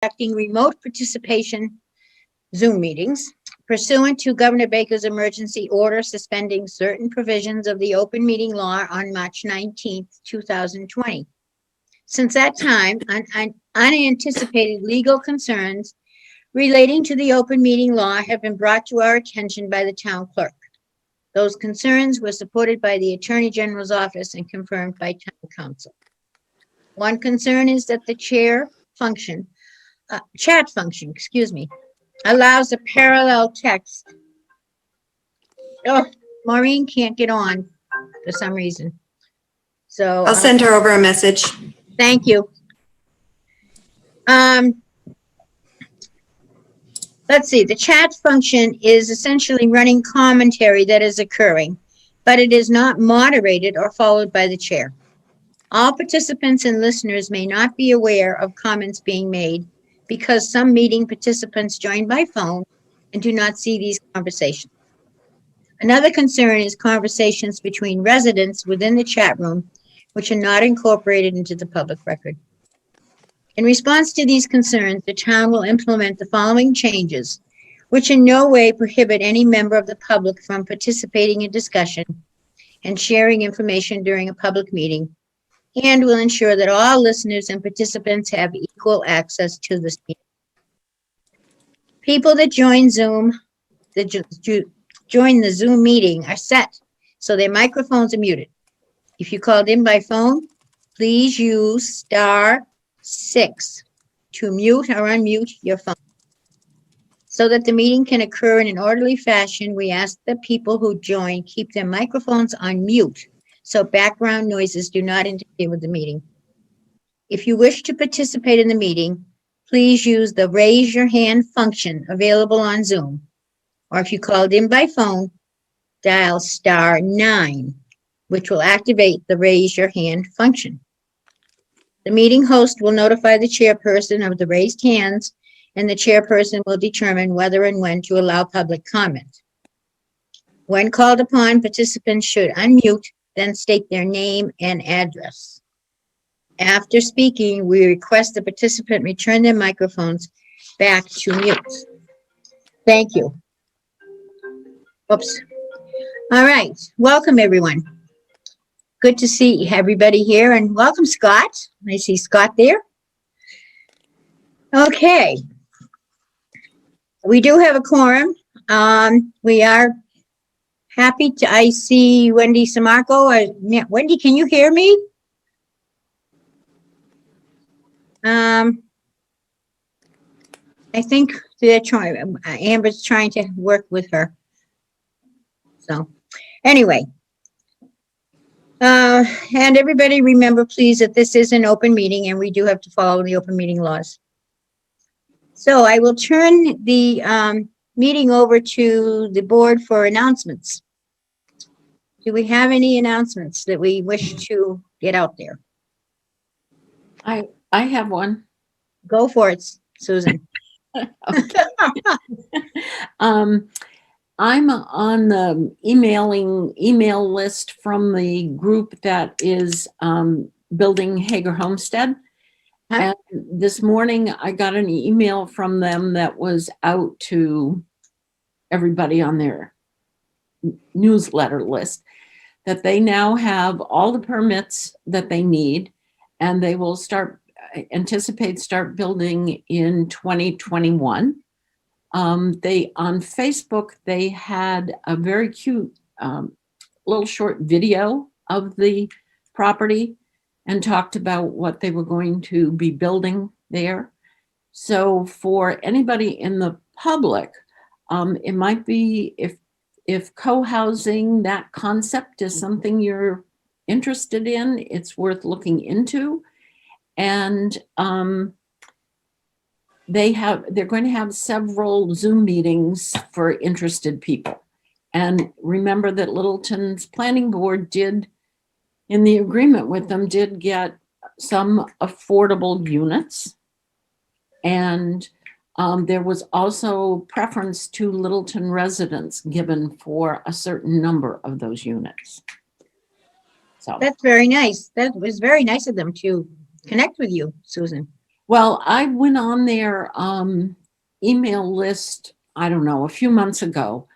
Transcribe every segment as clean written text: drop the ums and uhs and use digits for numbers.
conducting remote participation Zoom meetings pursuant to Governor Baker's emergency order suspending certain provisions of the open meeting law on March 19th, 2020. Since that time, unanticipated legal concerns relating to the open meeting law have been brought to our attention by the town clerk. Those concerns were supported by the Attorney General's office and confirmed by town council. One concern is that the chat function, allows a parallel text. Oh, Maureen can't get on for some reason. So I'll send her over a message. Thank you. Let's see, the chat function is essentially running commentary that is occurring, but it is not moderated or followed by the chair. All participants and listeners may not be aware of comments being made because some meeting participants join by phone and do not see these conversations. Another concern is conversations between residents within the chat room, which are not incorporated into the public record. In response to these concerns, the town will implement the following changes, which in no way prohibit any member of the public from participating in discussion and sharing information during a public meeting, and will ensure that all listeners and participants have equal access to this meeting. People that join join the Zoom meeting are set so their microphones are muted. If you called in by phone, please use *6 to mute or unmute your phone. So that the meeting can occur in an orderly fashion, we ask that people who join keep their microphones on mute so background noises do not interfere with the meeting. If you wish to participate in the meeting, please use the raise your hand function available on Zoom. Or if you called in by phone, dial *9, which will activate the raise your hand function. The meeting host will notify the chairperson of the raised hands, and the chairperson will determine whether and when to allow public comment. When called upon, participants should unmute, then state their name and address. After speaking, we request the participant return their microphones back to mute. Thank you. Oops. All right, welcome everyone. Good to see everybody here, and welcome Scott. I see Scott there. Okay. We do have a quorum. We are happy to, I see Wendy Samarco. Wendy, can you hear me? I think they're trying, Amber's trying to work with her. So anyway, and everybody remember please that this is an open meeting and we do have to follow the open meeting laws. So I will turn the meeting over to the board for announcements. Do we have any announcements that we wish to get out there? I have one. Go for it, Susan. I'm on the email list from the group that is building Hager Homestead. Huh? And this morning I got an email from them that was out to everybody on their newsletter list that they now have all the permits that they need, and they will start building in 2021. They on Facebook, they had a very cute little short video of the property and talked about what they were going to be building there. So for anybody in the public, it might be if co-housing, that concept is something you're interested in, it's worth looking into. And they're going to have several Zoom meetings for interested people. And remember that Littleton's planning board did, in the agreement with them, did get some affordable units. And there was also preference to Littleton residents given for a certain number of those units. So That's very nice. That was very nice of them to connect with you, Susan. Well, I went on their email list, I don't know, a few months ago,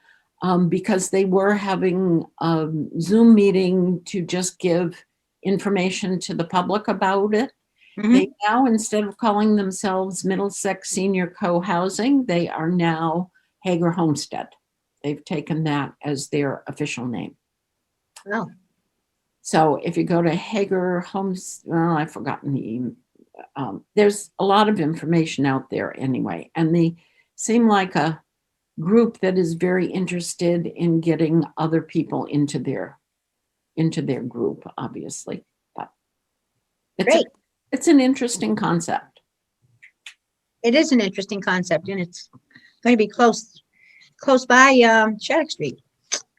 because they were having a Zoom meeting to just give information to the public about it. Mhm. They now, instead of calling themselves Middlesex Senior Co-Housing, they are now Hager Homestead. They've taken that as their official name. Oh, So if you go to Hager Homes, well, I've forgotten there's a lot of information out there anyway, and they seem like a group that is very interested in getting other people into their group, obviously. But great. it's an interesting concept. It is an interesting concept, and it's going to be close by Shattuck Street.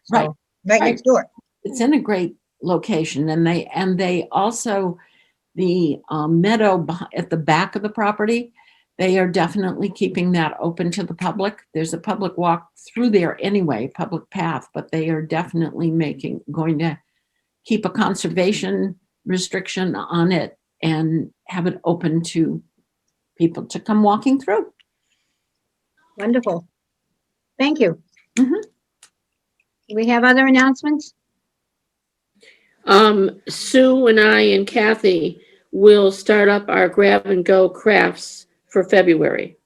So, Right. right next door. It's in a great location, and they also, the meadow at the back of the property, they are definitely keeping that open to the public. There's a public walk through there anyway, public path, but they are definitely going to keep a conservation restriction on it and have it open to people to come walking through. Wonderful. Thank you. Mhm. Do we have other announcements? Sue and I and Kathy will start up our grab and go crafts for February.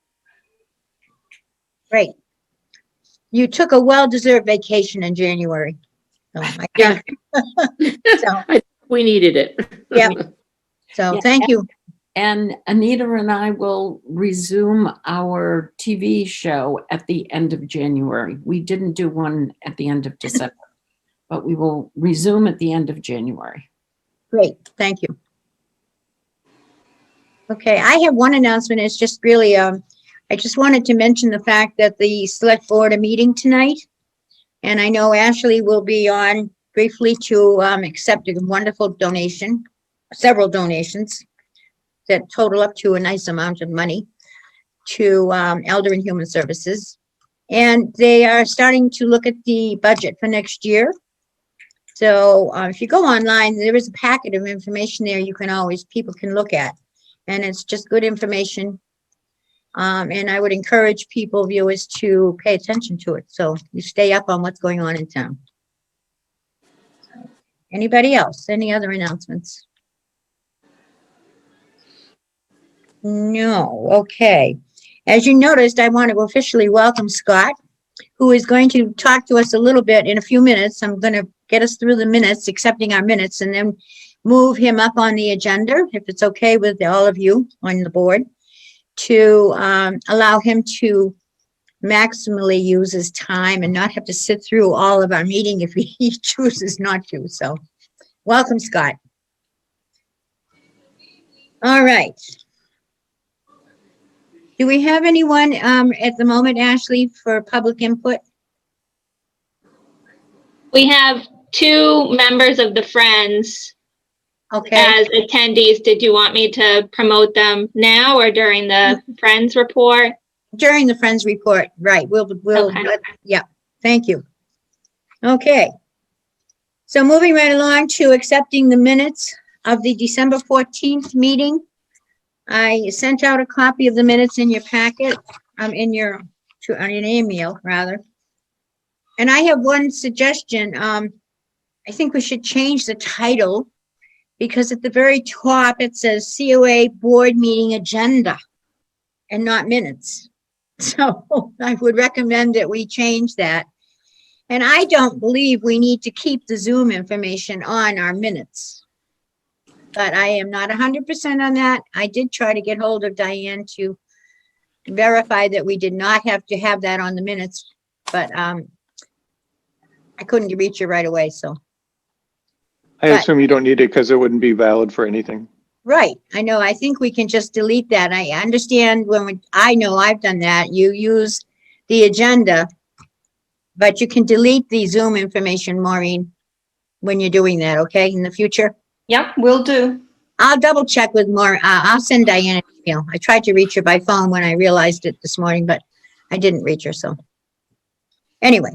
Great. You took a well-deserved vacation in January. So I Yeah. so, We needed it. yeah. So Yeah. thank you. And Anita and I will resume our TV show at the end of January. We didn't do one at the end of December, but we will resume at the end of January. Great. Thank you. Okay, I have one announcement. It's just really, I just wanted to mention the fact that the select board are meeting tonight. And I know Ashley will be on briefly to accept a wonderful donation, several donations that total up to a nice amount of money to Elder and Human Services. And they are starting to look at the budget for next year. So if you go online, there is a packet of information there people can look at. And it's just good information. And I would encourage viewers to pay attention to it. So you stay up on what's going on in town. Anybody else? Any other announcements? No. Okay. As you noticed, I want to officially welcome Scott, who is going to talk to us a little bit in a few minutes. I'm going to get us through the minutes, accepting our minutes, and then move him up on the agenda, if it's okay with all of you on the board, to allow him to maximally use his time and not have to sit through all of our meeting if he chooses not to. So welcome, Scott. All right. Do we have anyone at the moment, Ashley, for public input? We have two members of the Friends Okay, as attendees. Did you want me to promote them now or during the Friends report? during the Friends report, right, we'll, Okay. yeah, thank you. Okay. So moving right along to accepting the minutes of the December 14th meeting. I sent out a copy of the minutes in your packet, on your email, rather. And I have one suggestion. I think we should change the title, because at the very top, it says COA Board Meeting Agenda and not minutes. So I would recommend that we change that. And I don't believe we need to keep the Zoom information on our minutes. But I am not 100% on that. I did try to get hold of Diane to verify that we did not have to have that on the minutes, but I couldn't reach her right away, so. I assume you don't need it because it wouldn't be valid for anything. Right, I know, I think we can just delete that. I understand I know I've done that. You use the agenda, but you can delete the Zoom information, Maureen, when you're doing that, okay, in the future? Yep, will do. I'll double check with I'll send Diane an email. I tried to reach her by phone when I realized it this morning, but I didn't reach her, so. Anyway.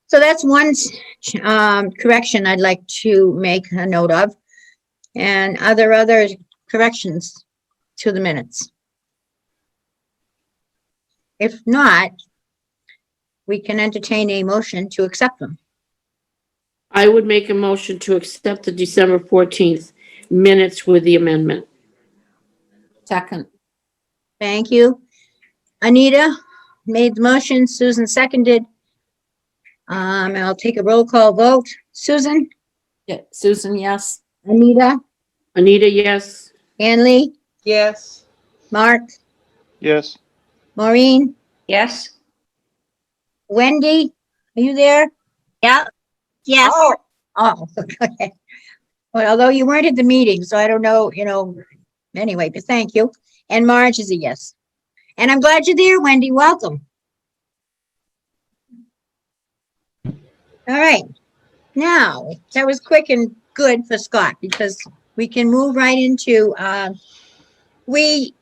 So that's one correction I'd like to make a note of. And other corrections. to the minutes? If not, we can entertain a motion to accept them. I would make a motion to accept the December 14th minutes with the amendment. Second, Thank you. Anita made the motion, Susan seconded. I'll take a roll call vote. Susan, yeah, Susan, yes. Anita, Anita, yes. Annalee, Yes. Mark, Yes, Maureen, Yes. Wendy, are you there? Yep. Yes. Oh, okay. Well, although you weren't at the meeting, so I don't know, anyway, but thank you. And Marge is a yes. And I'm glad you're there, Wendy. Welcome. All right. Now, that was quick and good for Scott because we can move right into, Ashley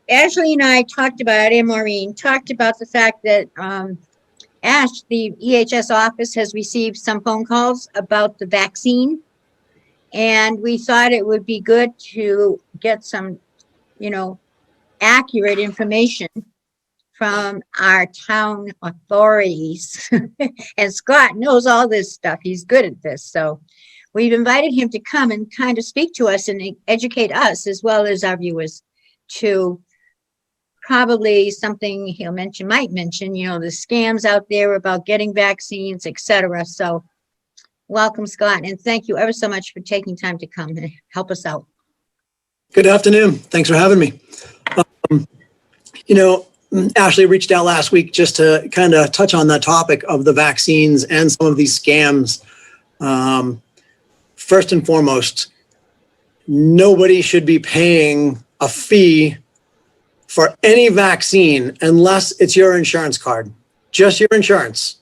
and I talked about, and Maureen talked about the fact that, Ash, the EHS office has received some phone calls about the vaccine. And we thought it would be good to get some, accurate information from our town authorities. And Scott knows all this stuff. He's good at this. So we've invited him to come and kind of speak to us and educate us as well as our viewers to probably something might mention, the scams out there about getting vaccines, etc. So welcome, Scott, and thank you ever so much for taking time to come and help us out. Good afternoon. Thanks for having me. Ashley reached out last week just to kind of touch on that topic of the vaccines and some of these scams. First and foremost, nobody should be paying a fee for any vaccine unless it's your insurance card, just your insurance.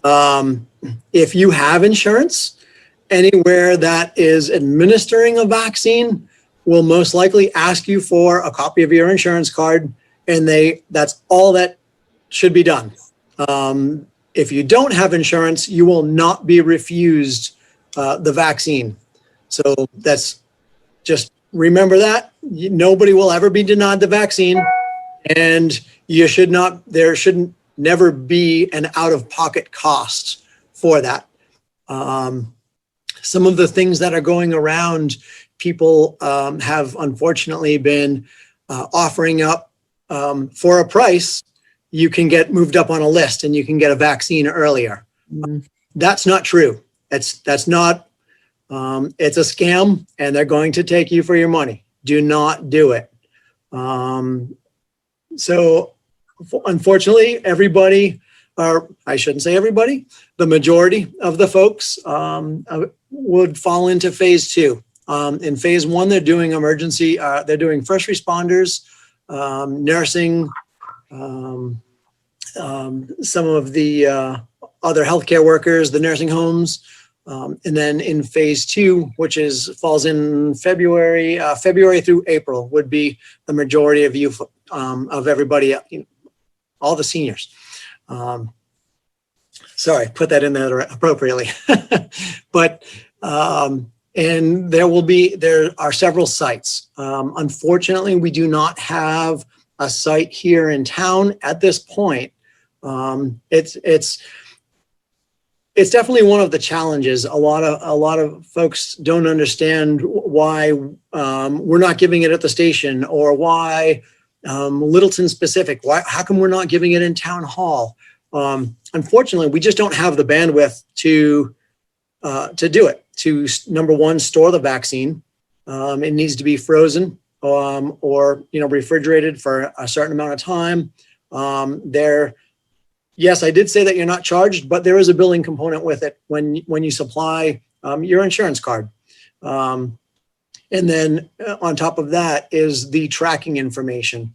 If you have insurance, anywhere that is administering a vaccine will most likely ask you for a copy of your insurance card, and that's all that should be done. If you don't have insurance, you will not be refused the vaccine. So that's just remember that. Nobody will ever be denied the vaccine, and there shouldn't never be an out-of-pocket cost for that. Some of the things that are going around, people have unfortunately been offering up for a price. You can get moved up on a list and you can get a vaccine earlier. That's not true. That's not. It's a scam, and they're going to take you for your money. Do not do it. So unfortunately, everybody, or I shouldn't say everybody, the majority of the folks would fall into phase 2. In phase 1, they're doing emergency, they're doing first responders, nursing, some of the other healthcare workers, the nursing homes. And then in phase 2, which falls in February through April, would be the majority of you, of everybody, all the seniors. Sorry, put that in there appropriately. But, and there are several sites. Unfortunately, we do not have a site here in town at this point. It's definitely one of the challenges. A lot of folks don't understand why we're not giving it at the station, or why Littleton specific. How come we're not giving it in town hall? Unfortunately, we just don't have the bandwidth to do it. To number one, store the vaccine. It needs to be frozen or refrigerated for a certain amount of time. Yes, I did say that you're not charged, but there is a billing component with it when you supply your insurance card. And then on top of that is the tracking information.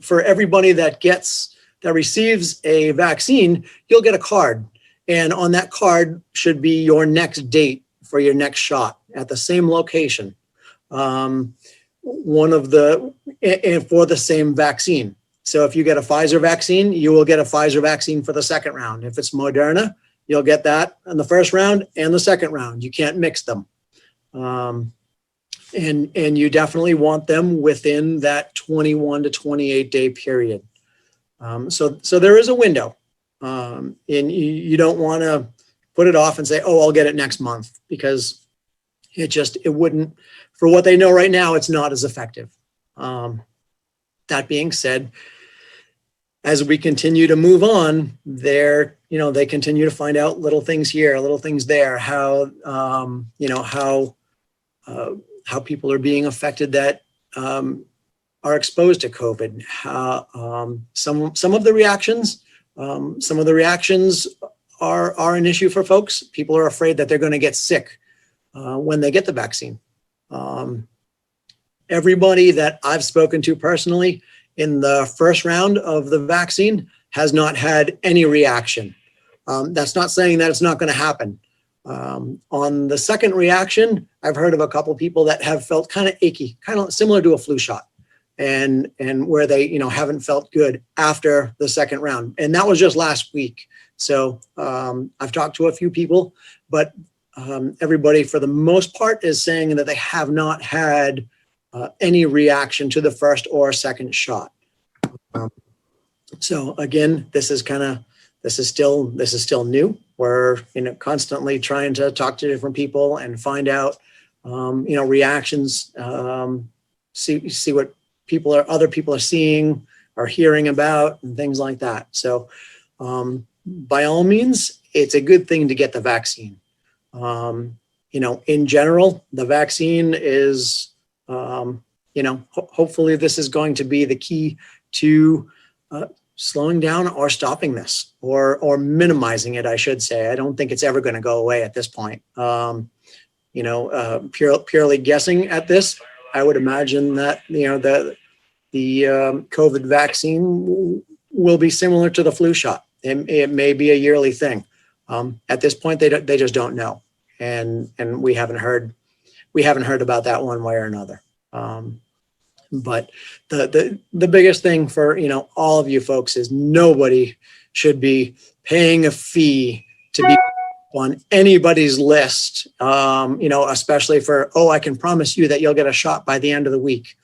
For everybody that receives a vaccine, you'll get a card. And on that card should be your next date for your next shot at the same location. For the same vaccine. So if you get a Pfizer vaccine, you will get a Pfizer vaccine for the second round. If it's Moderna, you'll get that in the first round and the second round. You can't mix them. And you definitely want them within that 21 to 28 day period. So there is a window, and you don't want to put it off and say, oh, I'll get it next month, because it wouldn't, for what they know right now, it's not as effective. That being said, as we continue to move on, they continue to find out little things here, little things there, how people are being affected that are exposed to COVID. Some of the reactions are an issue for folks. People are afraid that they're going to get sick when they get the vaccine. Everybody that I've spoken to personally in the first round of the vaccine has not had any reaction. That's not saying that it's not going to happen. On the second reaction, I've heard of a couple people that have felt kind of achy, kind of similar to a flu shot, and where they haven't felt good after the second round. And that was just last week. So I've talked to a few people, but everybody for the most part is saying that they have not had any reaction to the first or second shot. So again, this is still new. We're constantly trying to talk to different people and find out reactions, see what other people are seeing or hearing about and things like that. So by all means, it's a good thing to get the vaccine. In general, the vaccine is hopefully this is going to be the key to slowing down or stopping this, or minimizing it, I should say. I don't think it's ever going to go away at this point. Purely guessing at this, I would imagine that the COVID vaccine will be similar to the flu shot. It may be a yearly thing. At this point, they just don't know, and we haven't heard about that one way or another. But the biggest thing for all of you folks is nobody should be paying a fee to be on anybody's list, especially for, I can promise you that you'll get a shot by the end of the week.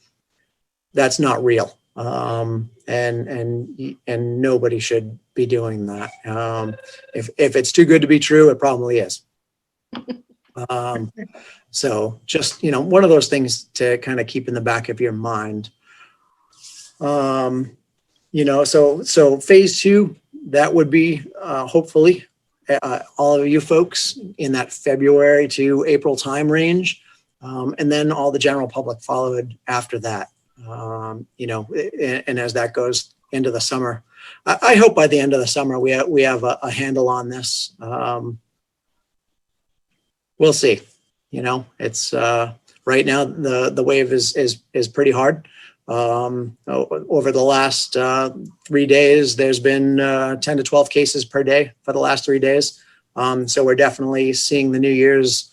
That's not real. And nobody should be doing that. If it's too good to be true, it probably is. So just, one of those things to kind of keep in the back of your mind. So phase 2, that would be hopefully all of you folks in that February to April time range. And then all the general public followed after that, and as that goes into the summer. I hope by the end of the summer we have a handle on this. We'll see. It's right now the wave is pretty hard. Over the last 3 days, there's been 10 to 12 cases per day for the last 3 days. So we're definitely seeing the New Year's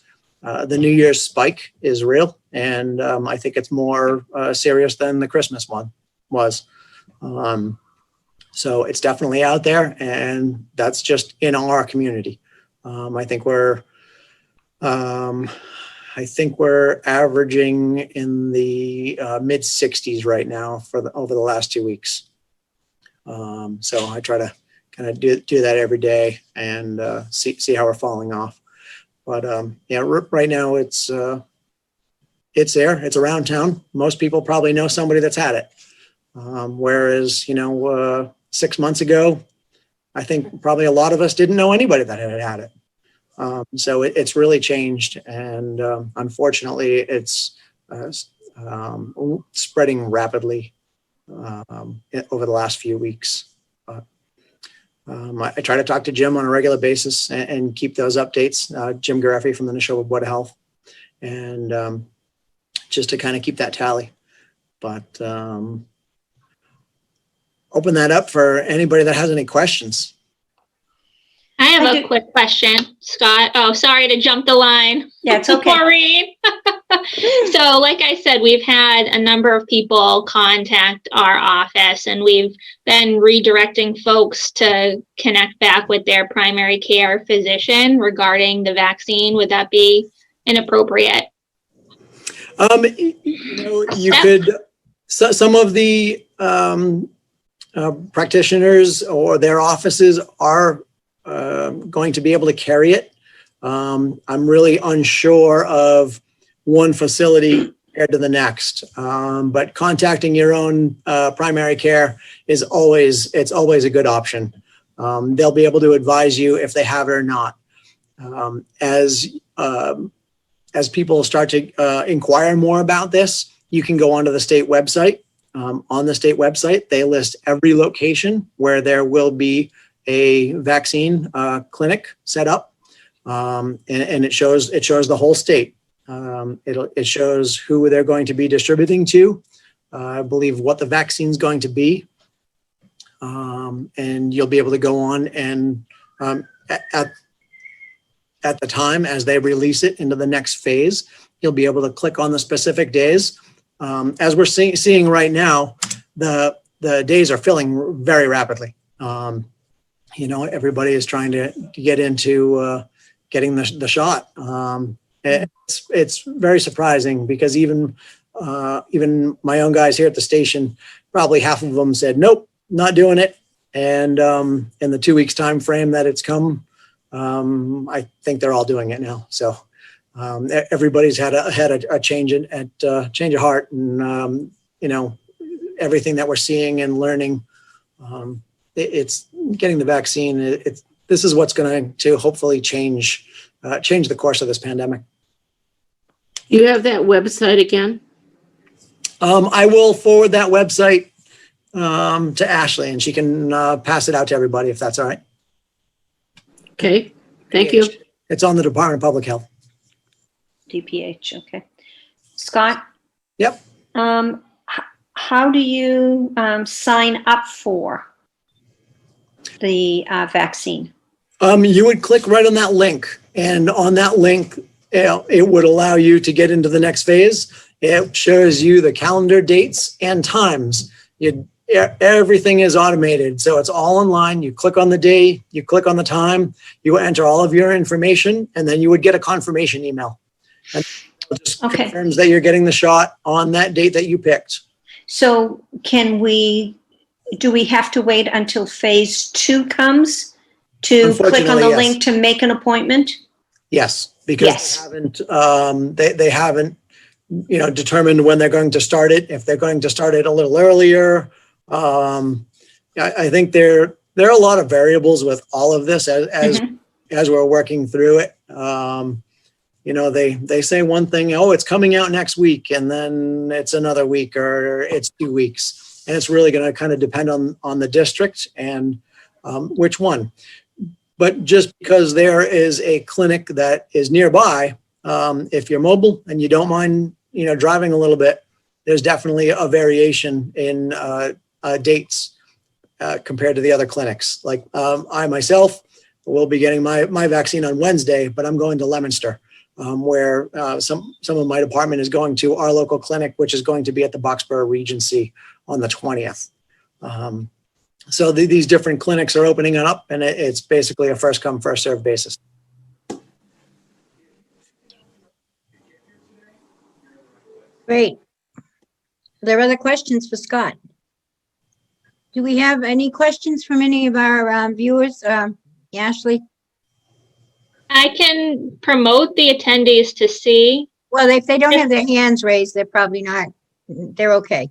spike is real, and I think it's more serious than the Christmas one was. So it's definitely out there, and that's just in our community. I think we're averaging in the mid 60s right now over the last 2 weeks. So I try to kind of do that every day and see how we're falling off. But right now it's there. It's around town. Most people probably know somebody that's had it. Whereas 6 months ago, I think probably a lot of us didn't know anybody that had it. So it's really changed, and unfortunately, it's spreading rapidly over the last few weeks. I try to talk to Jim on a regular basis and keep those updates. Jim Gareffi from the Neshoba Board of Health, and just to kind of keep that tally. But open that up for anybody that has any questions. I have a quick question, Scott. Oh, sorry to jump the line. Yeah, it's okay. Maureen. So like I said, we've had a number of people contact our office, and we've been redirecting folks to connect back with their primary care physician regarding the vaccine. Would that be inappropriate? You could, some of the practitioners or their offices are going to be able to carry it. I'm really unsure of one facility compared to the next, but contacting your own primary care is always a good option. They'll be able to advise you if they have it or not. As people start to inquire more about this, you can go onto the state website. On the state website, they list every location where there will be a vaccine clinic set up, and it shows the whole state. It shows who they're going to be distributing to, I believe what the vaccine is going to be, and you'll be able to go on and at the time as they release it into the next phase, you'll be able to click on the specific days. As we're seeing right now, the days are filling very rapidly. Everybody is trying to get into getting the shot. It's very surprising because even my own guys here at the station, probably half of them said, nope, not doing it. And in the 2 weeks time frame that it's come, I think they're all doing it now. So everybody's had a change of heart, and everything that we're seeing and learning. It's getting the vaccine. This is what's going to hopefully change the course of this pandemic. You have that website again? I will forward that website to Ashley, and she can pass it out to everybody if that's all right. Okay, thank you. It's on the Department of Public Health. DPH, okay. Scott? Yep. How do you sign up for the vaccine? You would click right on that link, and on that link, it would allow you to get into the next phase. It shows you the calendar dates and times. Everything is automated, so it's all online. You click on the day, you click on the time, you enter all of your information, and then you would get a confirmation email. And it just confirms that you're getting the shot on that date that you picked. So do we have to wait until phase 2 comes to click on the link to make an appointment? Yes, because they haven't determined when they're going to start it. If they're going to start it a little earlier, I think there are a lot of variables with all of this as we're working through it. They say one thing, it's coming out next week, and then it's another week or it's 2 weeks. And it's really going to kind of depend on the district and which one. But just because there is a clinic that is nearby, if you're mobile and you don't mind, driving a little bit, there's definitely a variation in dates compared to the other clinics. Like I myself will be getting my vaccine on Wednesday, but I'm going to Leominster, where some of my department is going to our local clinic, which is going to be at the Boxborough Regency on the 20th. So these different clinics are opening up, and it's basically a first come, first served basis. Great. Are there other questions for Scott? Do we have any questions from any of our viewers? Ashley? I can promote the attendees to see. Well, if they don't have their hands raised, they're probably not, they're okay.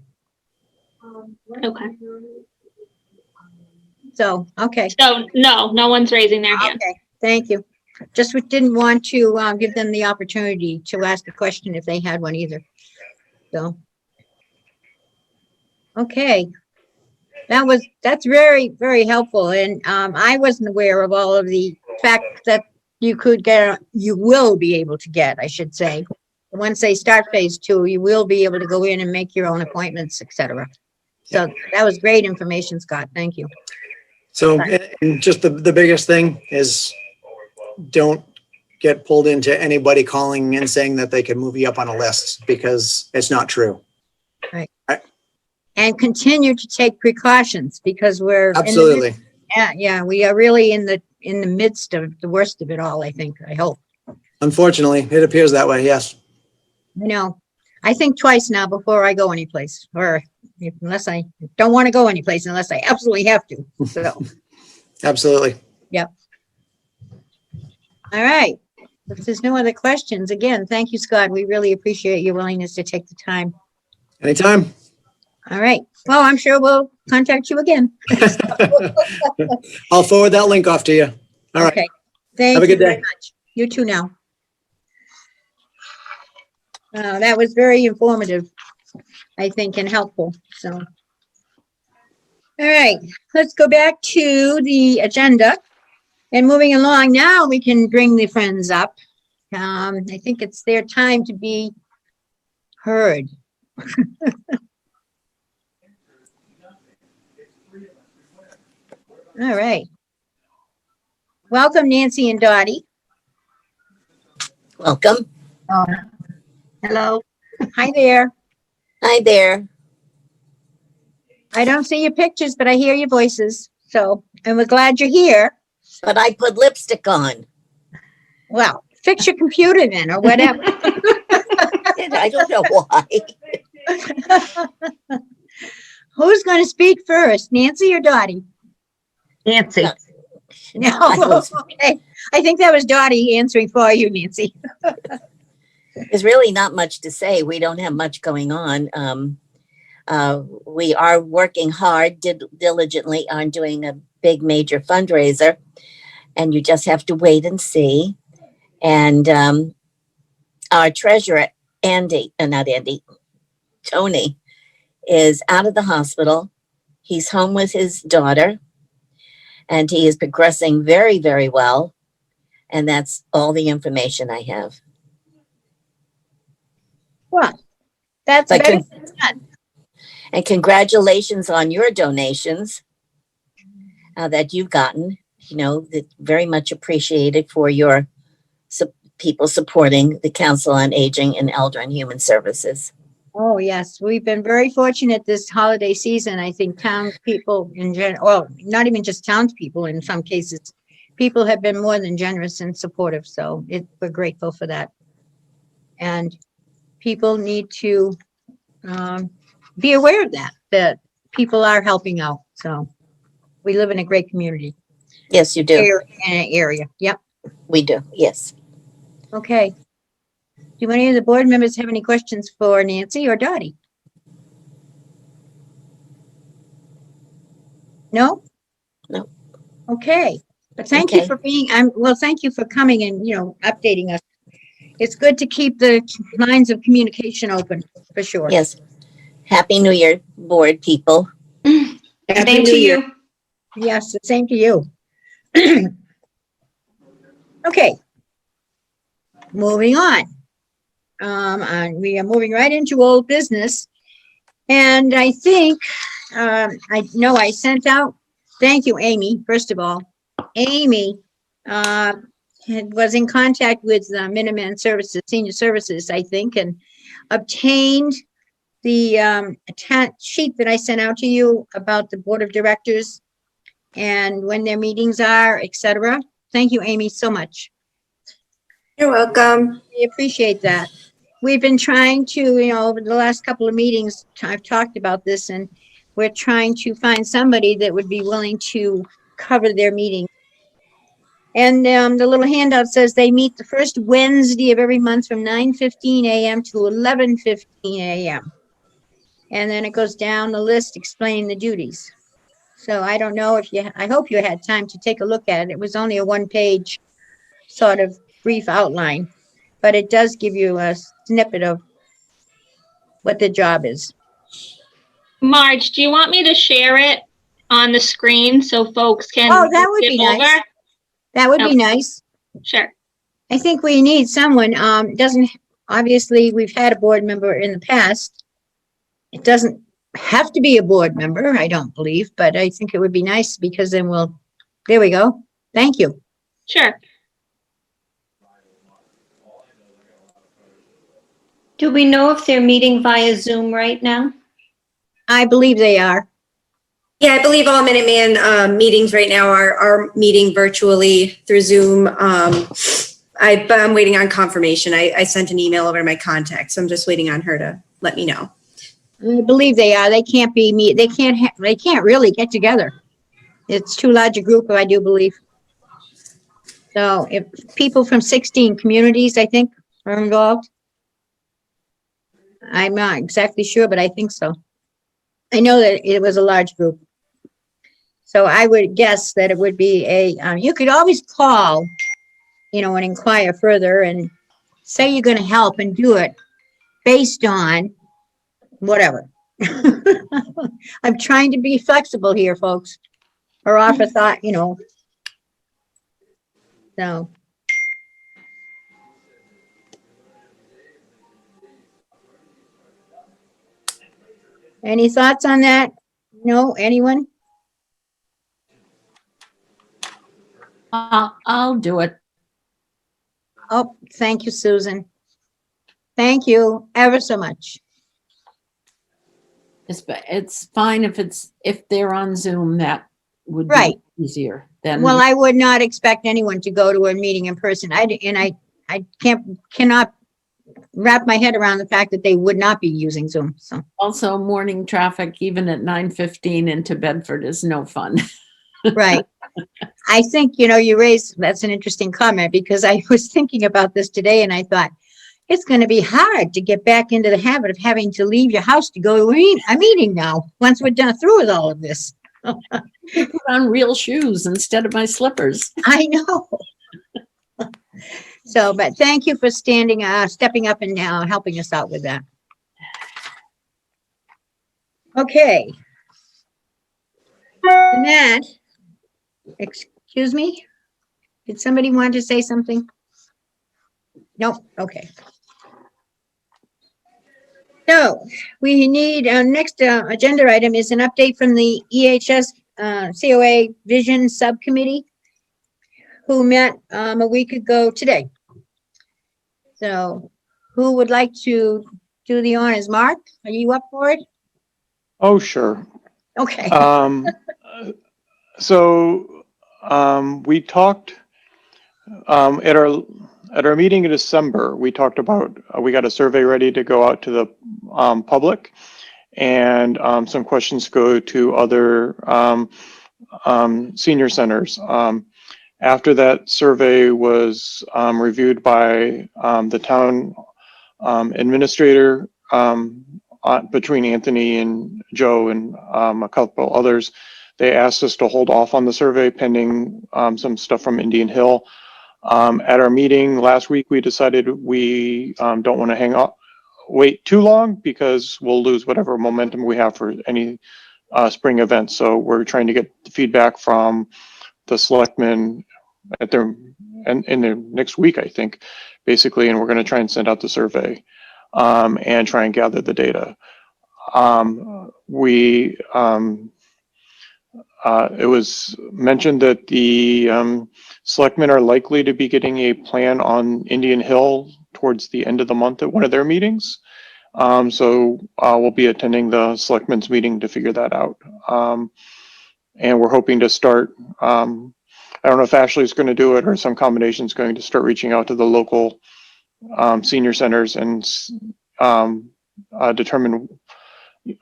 Okay. So, okay. So no one's raising their hand. Okay, thank you. Just didn't want to give them the opportunity to ask a question if they had one either. So, okay. That's very, very helpful. And I wasn't aware of all of the facts that you will be able to get, I should say. Once they start phase 2, you will be able to go in and make your own appointments, etc. So that was great information, Scott. Thank you. So and just the biggest thing is don't get pulled into anybody calling and saying that they can move you up on a list, because it's not true. Right. And continue to take precautions, because we're absolutely. We are really in the midst of the worst of it all, I think. I hope. Unfortunately, it appears that way. Yes. I know. I think twice now before I go anyplace, or unless I don't want to go anyplace unless I absolutely have to. So, Absolutely. all right. If there's no other questions, again, thank you, Scott. We really appreciate your willingness to take the time. Anytime. All right. Well, I'm sure we'll contact you again. I'll forward that link off to you. All right. Okay. Thank Have a you good very day. much. You too now. That was very informative, I think, and helpful. So, all right, let's go back to the agenda. And moving along now, we can bring the friends up. I think it's their time to be heard. All right. Welcome, Nancy and Dottie. Welcome. Hello. Hi there. Hi there. I don't see your pictures, but I hear your voices. So, and we're glad you're here. But I put lipstick on. Well, fix your computer then, or whatever. I don't know why. Who's going to speak first, Nancy or Dottie? Nancy. No, I was- okay. I think that was Dottie answering for you, Nancy. There's really not much to say. We don't have much going on. We are working hard, diligently on doing a big major fundraiser, and you just have to wait and see. And our treasurer, Tony, is out of the hospital. He's home with his daughter, and he is progressing very, very well. And that's all the information I have. Well, that's But better than none. And congratulations on your donations that you've gotten. You know, that very much appreciated for your people supporting the Council on Aging and Elder and Human Services. Oh, yes. We've been very fortunate this holiday season. I think townspeople in general, well, not even just townspeople in some cases, people have been more than generous and supportive. So we're grateful for that. And people need to be aware of that people are helping out. So we live in a great community. Yes, you do. In an area. Yep. We do. Yes. Okay. Do any of the board members have any questions for Nancy or Dottie? No? No. Okay. But thank you Okay. for being, thank you for coming and, updating us. It's good to keep the lines of communication open, for sure. Yes. Happy New Year, board people. Same to you. Yes, the same to you. Okay. Moving on. And we are moving right into old business. And I think, I know I sent out, thank you, Amy, first of all. Amy was in contact with Minuteman Services, Senior Services, I think, and obtained the sheet that I sent out to you about the Board of Directors and when their meetings are, etc. Thank you, Amy, so much. You're welcome. We appreciate that. We've been trying to, over the last couple of meetings, I've talked about this, and we're trying to find somebody that would be willing to cover their meeting. And the little handout says they meet the first Wednesday of every month from 9:15 a.m. to 11:15 a.m. And then it goes down the list explaining the duties. So I don't know I hope you had time to take a look at it. It was only a one-page sort of brief outline, but it does give you a snippet of what the job is. Marge, do you want me to share it on the screen so folks can Oh, that would skip be nice. over? That would be Okay. nice. Sure. I think we need someone, obviously, we've had a board member in the past. It doesn't have to be a board member, I don't believe, but I think it would be nice because then there we go. Thank you. Sure. Do we know if they're meeting via Zoom right now? I believe they are. Yeah, I believe all Minuteman meetings right now are meeting virtually through Zoom. But I'm waiting on confirmation. I sent an email over to my contact, so I'm just waiting on her to let me know. I believe they are. They can't be they can't really get together. It's too large a group, I do believe. So if people from 16 communities, I think, are involved. I'm not exactly sure, but I think so. I know that it was a large group. So I would guess that it would be you could always call, and inquire further and say you're going to help and do it based on whatever. I'm trying to be flexible here, folks, or offer thought, so. Any thoughts on that? No, anyone? I'll do it. Oh, thank you, Susan. Thank you ever so much. It's fine if they're on Zoom, that would be Right. easier than. Well, I would not expect anyone to go to a meeting in person. I cannot wrap my head around the fact that they would not be using Zoom, so. Also, morning traffic, even at 9:15 into Bedford, is no fun. Right. I think, that's an interesting comment, because I was thinking about this today and I thought, it's going to be hard to get back into the habit of having to leave your house to go to a meeting now, once we're done through with all of this. Put on real shoes instead of my slippers. I know. So, but thank you for stepping up and helping us out with that. Okay. And that, excuse me, did somebody want to say something? Nope, okay. So we need, next agenda item is an update from the EHS COA Vision Subcommittee, who met a week ago today. So who would like to do the honors? Mark, are you up for it? Oh, sure. Okay. We talked at our meeting in December. We talked about we got a survey ready to go out to the public, and some questions go to other senior centers. After that survey was reviewed by the town administrator, between Anthony and Joe and a couple others, they asked us to hold off on the survey pending some stuff from Indian Hill. At our meeting last week, we decided we don't want to wait too long, because we'll lose whatever momentum we have for any spring events. So we're trying to get feedback from the selectmen in their next week, I think, basically, and we're going to try and send out the survey and try and gather the data. It was mentioned that the selectmen are likely to be getting a plan on Indian Hill towards the end of the month at one of their meetings. So we'll be attending the selectmen's meeting to figure that out. And we're hoping to start, I don't know if Ashley's going to do it or some combination is going to start reaching out to the local senior centers and determine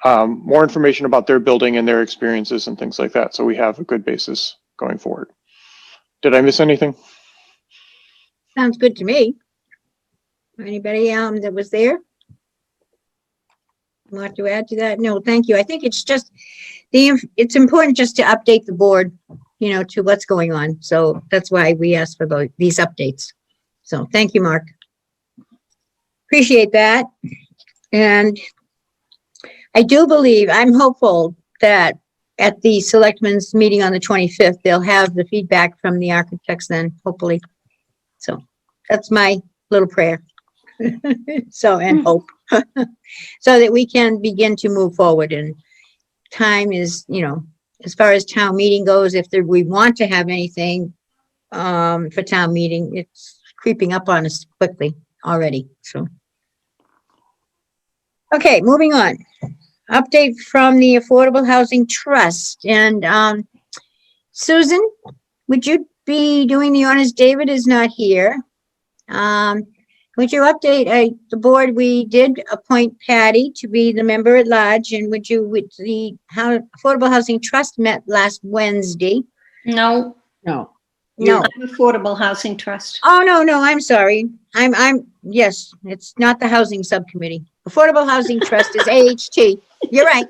more information about their building and their experiences and things like that. So we have a good basis going forward. Did I miss anything? Sounds good to me. Anybody that was there want to add to that? No, thank you. I think it's just it's important just to update the board, to what's going on. So that's why we asked for these updates. So thank you, Mark. Appreciate that. And I do believe, I'm hopeful that at the selectmen's meeting on the 25th, they'll have the feedback from the architects then, hopefully. So that's my little prayer. And hope. So that we can begin to move forward. And time is, as far as town meeting goes, if we want to have anything for town meeting, it's creeping up on us quickly already. So. Okay, moving on. Update from the Affordable Housing Trust. And Susan, would you be doing the honors? David is not here. Would you update, the board, we did appoint Patty to be the member at large, and would the Affordable Housing Trust met last Wednesday? No, No. No. Affordable Housing Trust. Oh, no, I'm sorry. Yes, it's not the Housing Subcommittee. Affordable Housing Trust is AHT. You're right.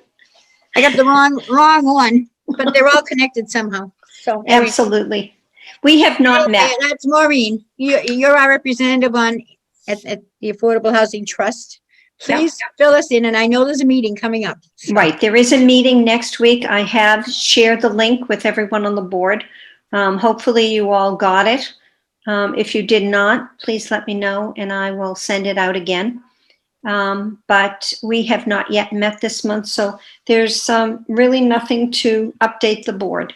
I got the wrong one, but they're all connected somehow. So. Absolutely. We have not met. Okay, that's Maureen. You're our representative at the Affordable Housing Trust. Please fill us in, and I know there's a meeting coming up. Right, there is a meeting next week. I have shared the link with everyone on the board. Hopefully you all got it. If you did not, please let me know and I will send it out again. But we have not yet met this month, so there's really nothing to update the board.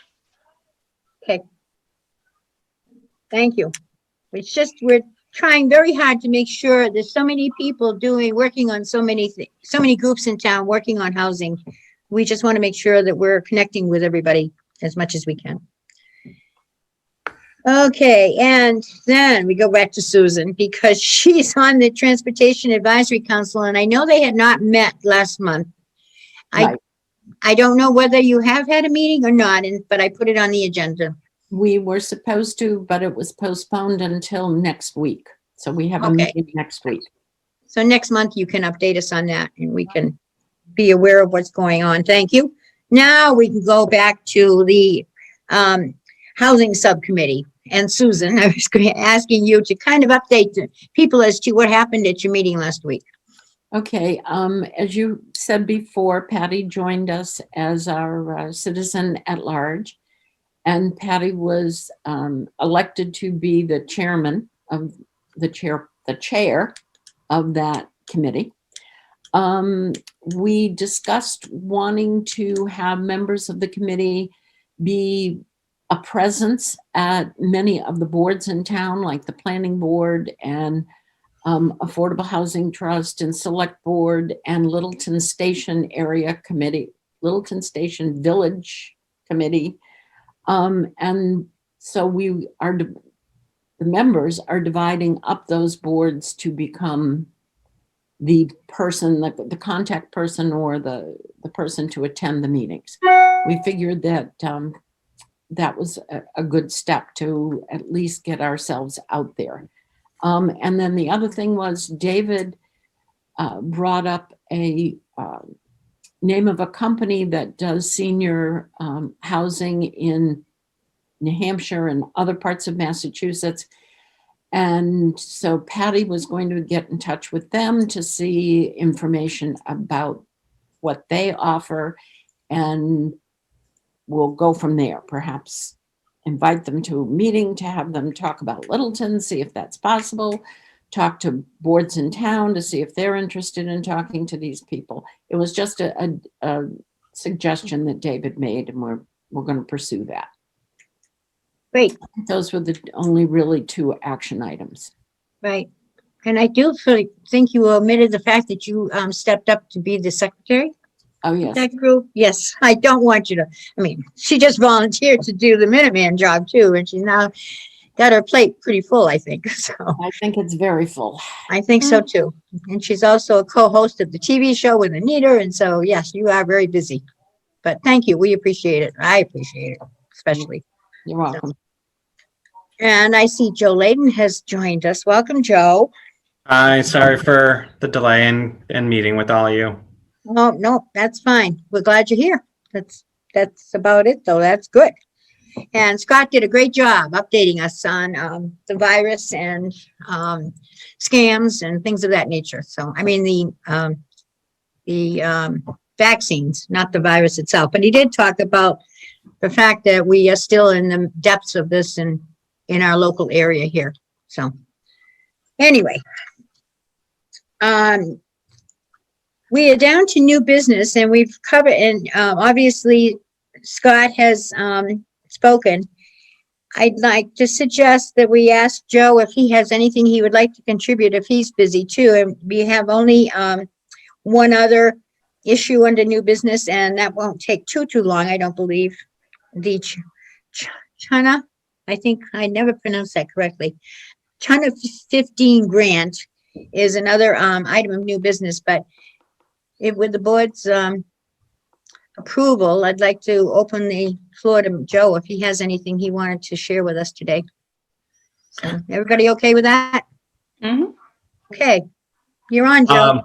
Okay. Thank you. It's just, we're trying very hard to make sure there's so many people working on so many groups in town working on housing. We just want to make sure that we're connecting with everybody as much as we can. Okay, and then we go back to Susan because she's on the Transportation Advisory Council, and I know they had not met last month. Right. I don't know whether you have had a meeting or not, but I put it on the agenda. We were supposed to, but it was postponed until next week. So we have a Okay. meeting next week. So next month you can update us on that and we can be aware of what's going on. Thank you. Now we can go back to the Housing Subcommittee. And Susan, I was asking you to kind of update the people as to what happened at your meeting last week. Okay, as you said before, Patty joined us as our citizen at large. And Patty was elected to be the chairman of the chair of that committee. We discussed wanting to have members of the committee be a presence at many of the boards in town, like the Planning Board and Affordable Housing Trust and Select Board and Littleton Station Area Committee, Littleton Station Village Committee. And so the members are dividing up those boards to become the person, the contact person or the person to attend the meetings. We figured that that was a good step to at least get ourselves out there. And then the other thing was David brought up a name of a company that does senior housing in New Hampshire and other parts of Massachusetts. And so Patty was going to get in touch with them to see information about what they offer, and we'll go from there. Perhaps invite them to a meeting to have them talk about Littleton, see if that's possible, talk to boards in town to see if they're interested in talking to these people. It was just a suggestion that David made, and we're going to pursue that. Great. Those were the only really two action items. Right. And I do think you omitted the fact that you stepped up to be the secretary Oh, of yes. that group. Yes, I don't want you to, she just volunteered to do the Minuteman job too, and she's now got her plate pretty full, I think. So I think it's very full. I think so too. And she's also a co-host of the TV show with Anita. And so, yes, you are very busy. But thank you. We appreciate it. I appreciate it, especially. You're welcome. And I see Joe Layden has joined us. Welcome, Joe. Hi, sorry for the delay in meeting with all of you. Oh, no, that's fine. We're glad you're here. That's about it, though. That's good. And Scott did a great job updating us on the virus and scams and things of that nature. So, the vaccines, not the virus itself. But he did talk about the fact that we are still in the depths of this in our local area here. So, anyway, we are down to new business, and we've covered, and obviously Scott has spoken. I'd like to suggest that we ask Joe if he has anything he would like to contribute, if he's busy too. And we have only one other issue under new business, and that won't take too long, I don't believe. The China, I think I never pronounced that correctly. ton of 15 grant is another item of new business, but with the board's approval, I'd like to open the floor to Joe if he has anything he wanted to share with us today. So everybody okay with that? Mhm. Okay, you're on, Joe.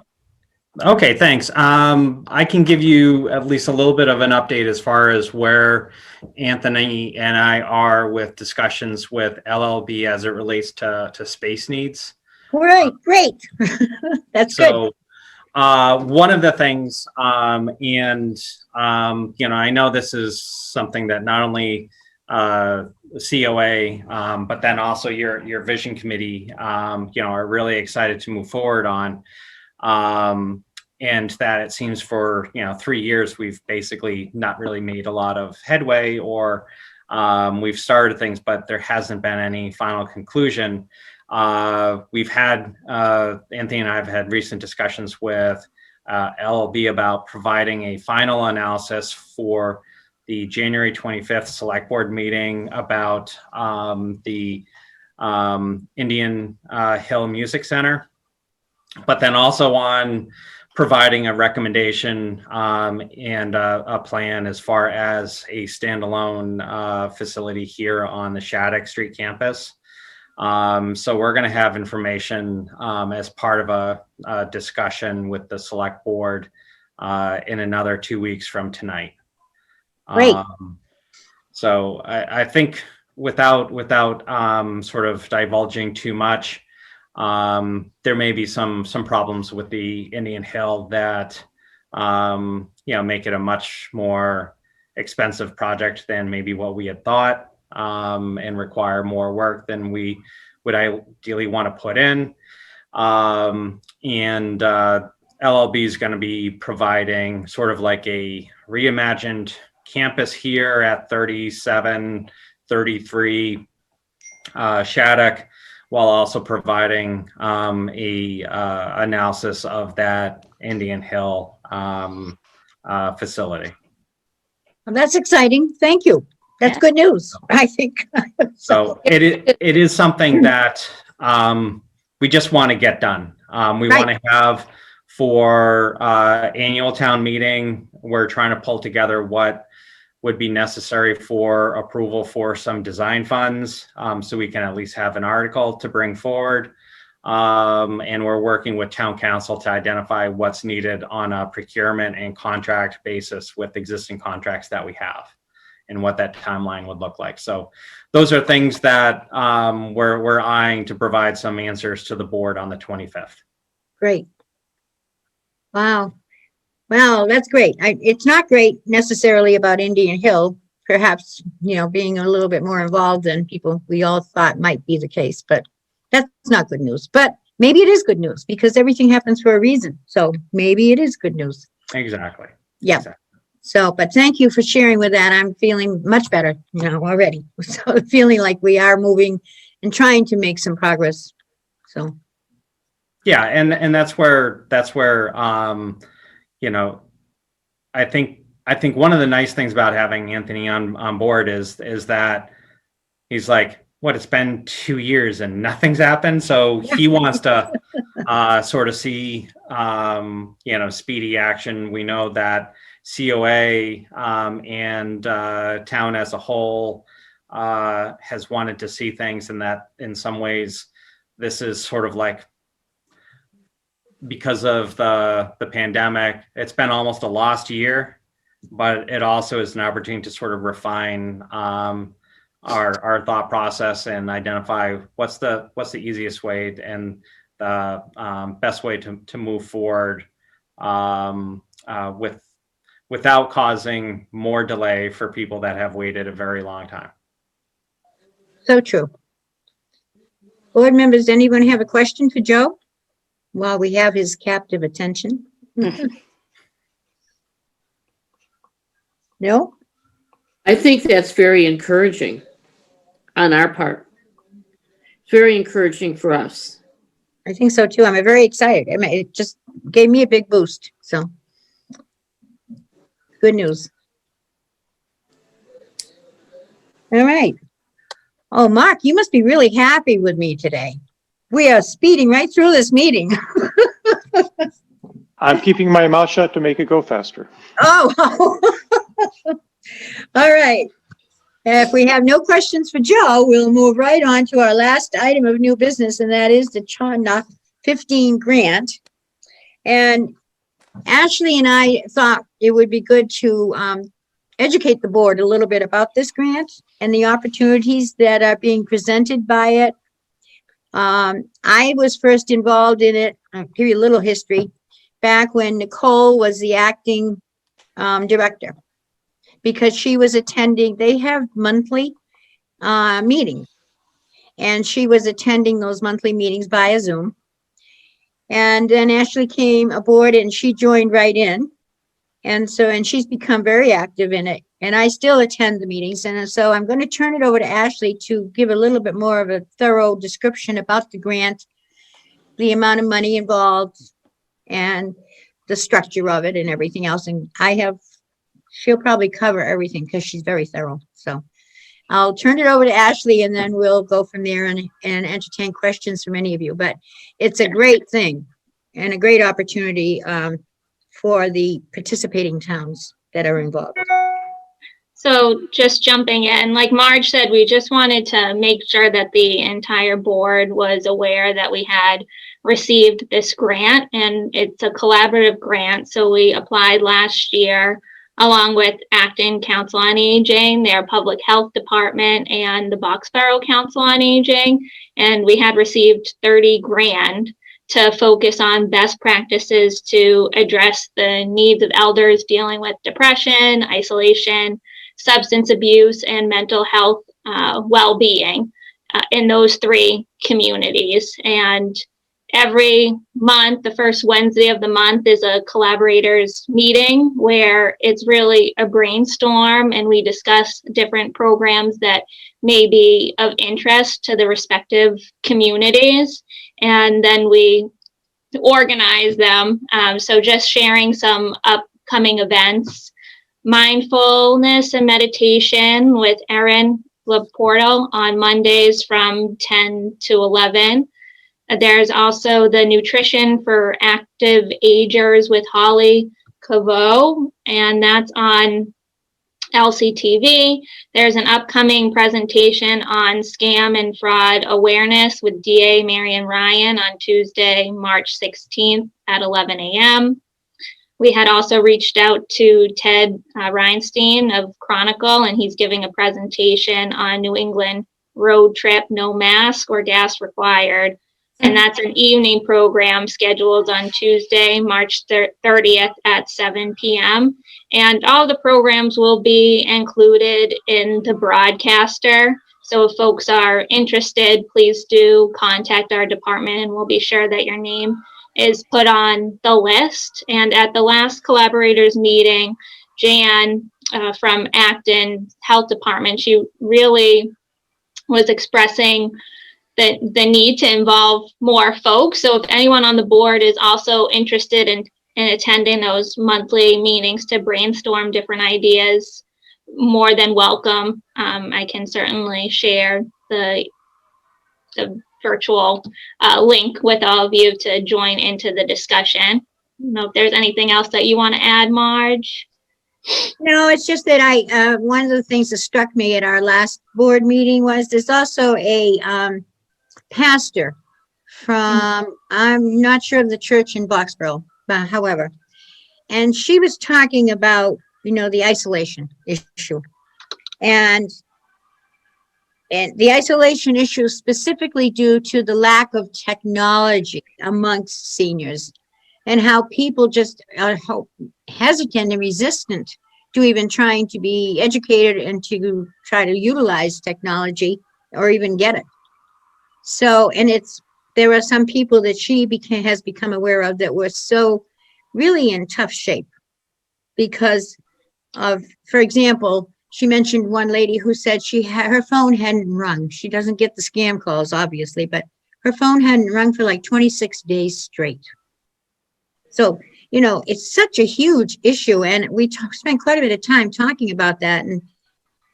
Okay, thanks. I can give you at least a little bit of an update as far as where Anthony and I are with discussions with LLB as it relates to space needs. All right, great. That's good. So one of the things, I know this is something that not only COA, but then also your vision committee, are really excited to move forward on. And that it seems for 3 years we've basically not really made a lot of headway, or we've started things, but there hasn't been any final conclusion. We've had Anthony and I have had recent discussions with LLB about providing a final analysis for the January 25th select board meeting about the Indian Hill Music Center, but then also on providing a recommendation and a plan as far as a standalone facility here on the Shattuck Street campus. So we're going to have information as part of a discussion with the select board in another 2 weeks from tonight. Great. So I think without sort of divulging too much, there may be some problems with the Indian Hill that make it a much more expensive project than maybe what we had thought, and require more work than we would ideally want to put in. And LLB is going to be providing sort of like a reimagined campus here at 3733 Shattuck, while also providing a analysis of that Indian Hill facility. Well, that's exciting. Thank you. That's good news, I think. So it is something that we just want to get done. We want to have for annual town meeting. We're trying to pull together what would be necessary for approval for some design funds, so we can at least have an article to bring forward. And we're working with town council to identify what's needed on a procurement and contract basis with existing contracts that we have, and what that timeline would look like. So those are things that we're eyeing to provide some answers to the board on the 25th. Great. Wow. Well, that's great. It's not great necessarily about Indian Hill, perhaps, being a little bit more involved than we all thought might be the case, but that's not good news. But maybe it is good news because everything happens for a reason. So maybe it is good news. Exactly. Yeah. Exactly. So, but thank you for sharing with that. I'm feeling much better already. So feeling like we are moving and trying to make some progress. So. Yeah. And that's where, I think one of the nice things about having Anthony on board is that he's like, it's been 2 years and nothing's happened. So he wants to sort of see, speedy action. We know that COA and town as a whole has wanted to see things, and that in some ways this is sort of like, because of the pandemic, it's been almost a lost year, but it also is an opportunity to sort of refine our thought process and identify what's the easiest way and the best way to move forward without causing more delay for people that have waited a very long time. So true. Board members, anyone have a question for Joe while we have his captive attention? No? I think that's very encouraging on our part. It's very encouraging for us. I think so too. I'm very excited. I mean, it just gave me a big boost. So good news. All right. Oh, Mark, you must be really happy with me today. We are speeding right through this meeting. I'm keeping my mouth shut to make it go faster. Oh. All right. If we have no questions for Joe, we'll move right on to our last item of new business, and that is the China 15 grant. And Ashley and I thought it would be good to educate the board a little bit about this grant and the opportunities that are being presented by it. I was first involved in it. I'll give you a little history. Back when Nicole was the acting director, because she was attending, they have monthly meetings, and she was attending those monthly meetings via Zoom. And then Ashley came aboard and she joined right in. And she's become very active in it. And I still attend the meetings. And so I'm going to turn it over to Ashley to give a little bit more of a thorough description about the grant, the amount of money involved, and the structure of it and everything else. And she'll probably cover everything because she's very thorough. So I'll turn it over to Ashley, and then we'll go from there and entertain questions from any of you. But it's a great thing and a great opportunity for the participating towns that are involved. So just jumping in, like Marge said, we just wanted to make sure that the entire board was aware that we had received this grant, and it's a collaborative grant. So we applied last year along with Acton Council on Aging, their public health department, and the Boxborough Council on Aging. And we had received 30 grand to focus on best practices to address the needs of elders dealing with depression, isolation, substance abuse, and mental health well-being in those 3 communities. And every month, the first Wednesday of the month is a collaborators meeting where it's really a brainstorm and we discuss different programs that may be of interest to the respective communities. And then we organize them. So just sharing some upcoming events, mindfulness and meditation with Erin Laporto on Mondays from 10 to 11. There's also the nutrition for active agers with Holly Cavo, and that's on LCTV. There's an upcoming presentation on scam and fraud awareness with DA Marion Ryan on Tuesday, March 16th at 11 a.m. We had also reached out to Ted Reinstein of Chronicle, and he's giving a presentation on New England road trip, no mask or gas required. And that's an evening program scheduled on Tuesday, March 30th at 7 p.m. And all the programs will be included in the broadcaster. So if folks are interested, please do contact our department and we'll be sure that your name is put on the list. And at the last collaborators meeting, Jan from Acton Health Department, she really was expressing the need to involve more folks. So if anyone on the board is also interested in attending those monthly meetings to brainstorm different ideas, more than welcome. I can certainly share the virtual link with all of you to join into the discussion. I don't know if there's anything else that you want to add, Marge. No, it's just that one of the things that struck me at our last board meeting was there's also a pastor from, I'm not sure of the church in Boxborough, but however, and she was talking about, the isolation issue. And the isolation issue specifically due to the lack of technology amongst seniors and how people just are hesitant and resistant to even trying to be educated and to try to utilize technology or even get it. So, and there are some people that she has become aware of that were so really in tough shape because of, for example, she mentioned one lady who said her phone hadn't rung. She doesn't get the scam calls, obviously, but her phone hadn't rung for like 26 days straight. So, it's such a huge issue, and we spent quite a bit of time talking about that. And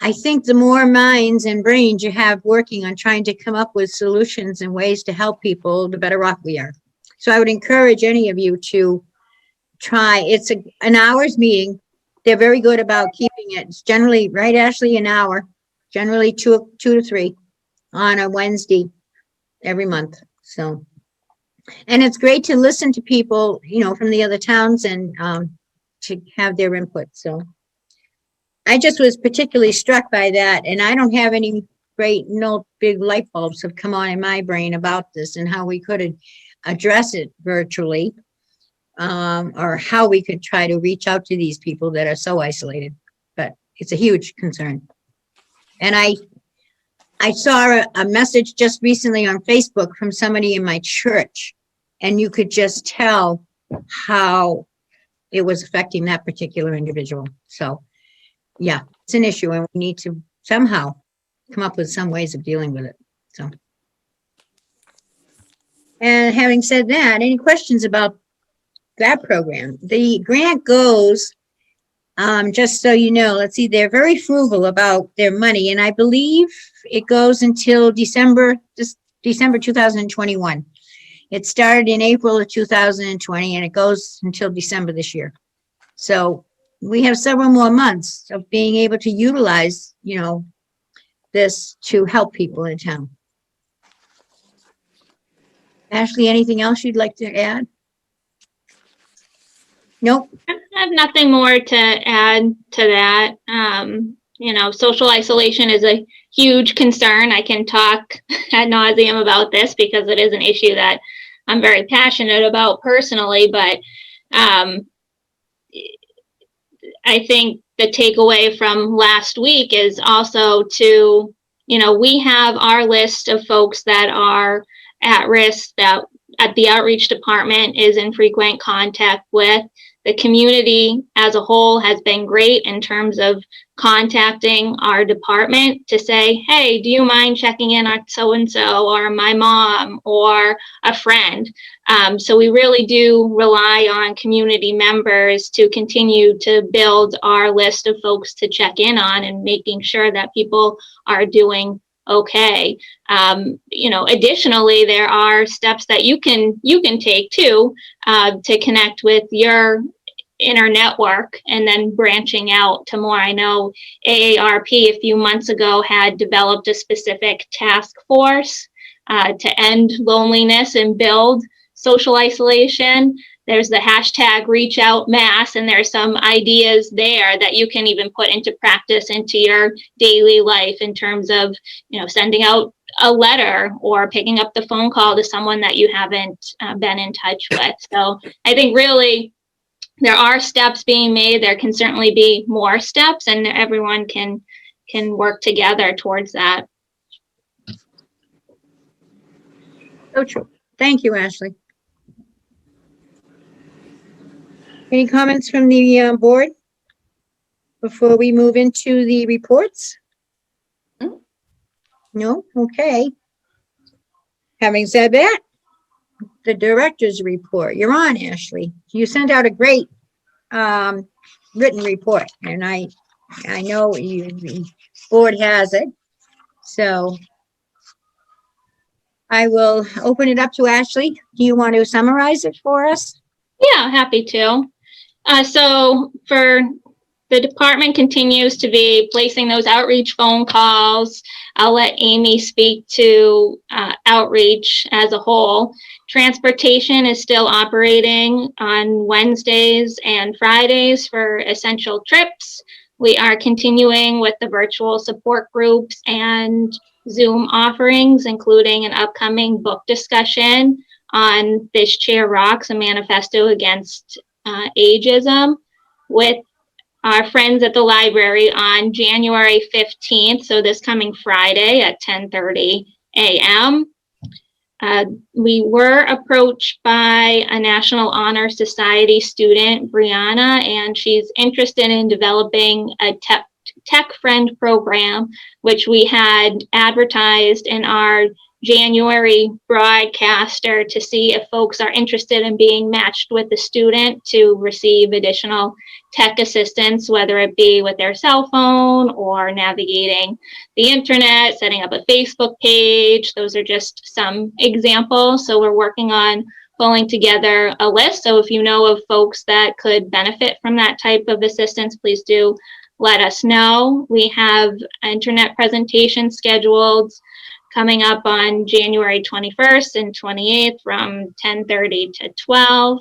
I think the more minds and brains you have working on trying to come up with solutions and ways to help people, the better off we are. So I would encourage any of you to try. It's an hour's meeting. They're very good about keeping it. It's generally, right, Ashley, an hour, generally two to three on a Wednesday every month. So, and it's great to listen to people, you know, from the other towns and to have their input. So I just was particularly struck by that, and I don't have any no big light bulbs have come on in my brain about this and how we could address it virtually, or how we could try to reach out to these people that are so isolated. But it's a huge concern. And I saw a message just recently on Facebook from somebody in my church, and you could just tell how it was affecting that particular individual. So yeah, it's an issue, and we need to somehow come up with some ways of dealing with it. So, and having said that, any questions about that program? The grant goes, just so you know, let's see, they're very frugal about their money, and I believe it goes until December 2021. It started in April of 2020, and it goes until December this year. So we have several more months of being able to utilize, you know, this to help people in town. Ashley, anything else you'd like to add? Nope. I have nothing more to add to that. You know, social isolation is a huge concern. I can talk ad nauseum about this because it is an issue that I'm very passionate about personally, but I think the takeaway from last week is also to, you know, we have our list of folks that are at risk that at the outreach department is in frequent contact with. The community as a whole has been great in terms of contacting our department to say, hey, do you mind checking in on so-and-so or my mom or a friend? So we really do rely on community members to continue to build our list of folks to check in on and making sure that people are doing okay. You know, additionally, there are steps that you can take too, to connect with your inner network and then branching out to more. I know AARP a few months ago had developed a specific task force to end loneliness and build social isolation. There's the hashtag reach out mass, and there's some ideas there that you can even put into practice into your daily life in terms of, you know, sending out a letter or picking up the phone call to someone that you haven't been in touch with. So I think really there are steps being made. There can certainly be more steps, and everyone can work together towards that. So true. Thank you, Ashley. Any comments from the board before we move into the reports? No? Okay. Having said that, the director's report. You're on, Ashley. You sent out a great written report, and I know the board has it. So I will open it up to Ashley. Do you want to summarize it for us? Yeah, happy to. So for the department continues to be placing those outreach phone calls. I'll let Amy speak to outreach as a whole. Transportation is still operating on Wednesdays and Fridays for essential trips. We are continuing with the virtual support groups and Zoom offerings, including an upcoming book discussion on This Chair Rocks, a manifesto against ageism, with our friends at the library on January 15th, so this coming Friday at 10:30 a.m. We were approached by a National Honor Society student, Brianna, and she's interested in developing a tech friend program, which we had advertised in our January broadcaster to see if folks are interested in being matched with the student to receive additional tech assistance, whether it be with their cell phone or navigating the internet, setting up a Facebook page. Those are just some examples. So we're working on pulling together a list. So if you know of folks that could benefit from that type of assistance, please do let us know. We have internet presentations scheduled coming up on January 21st and 28th from 10:30 to 12.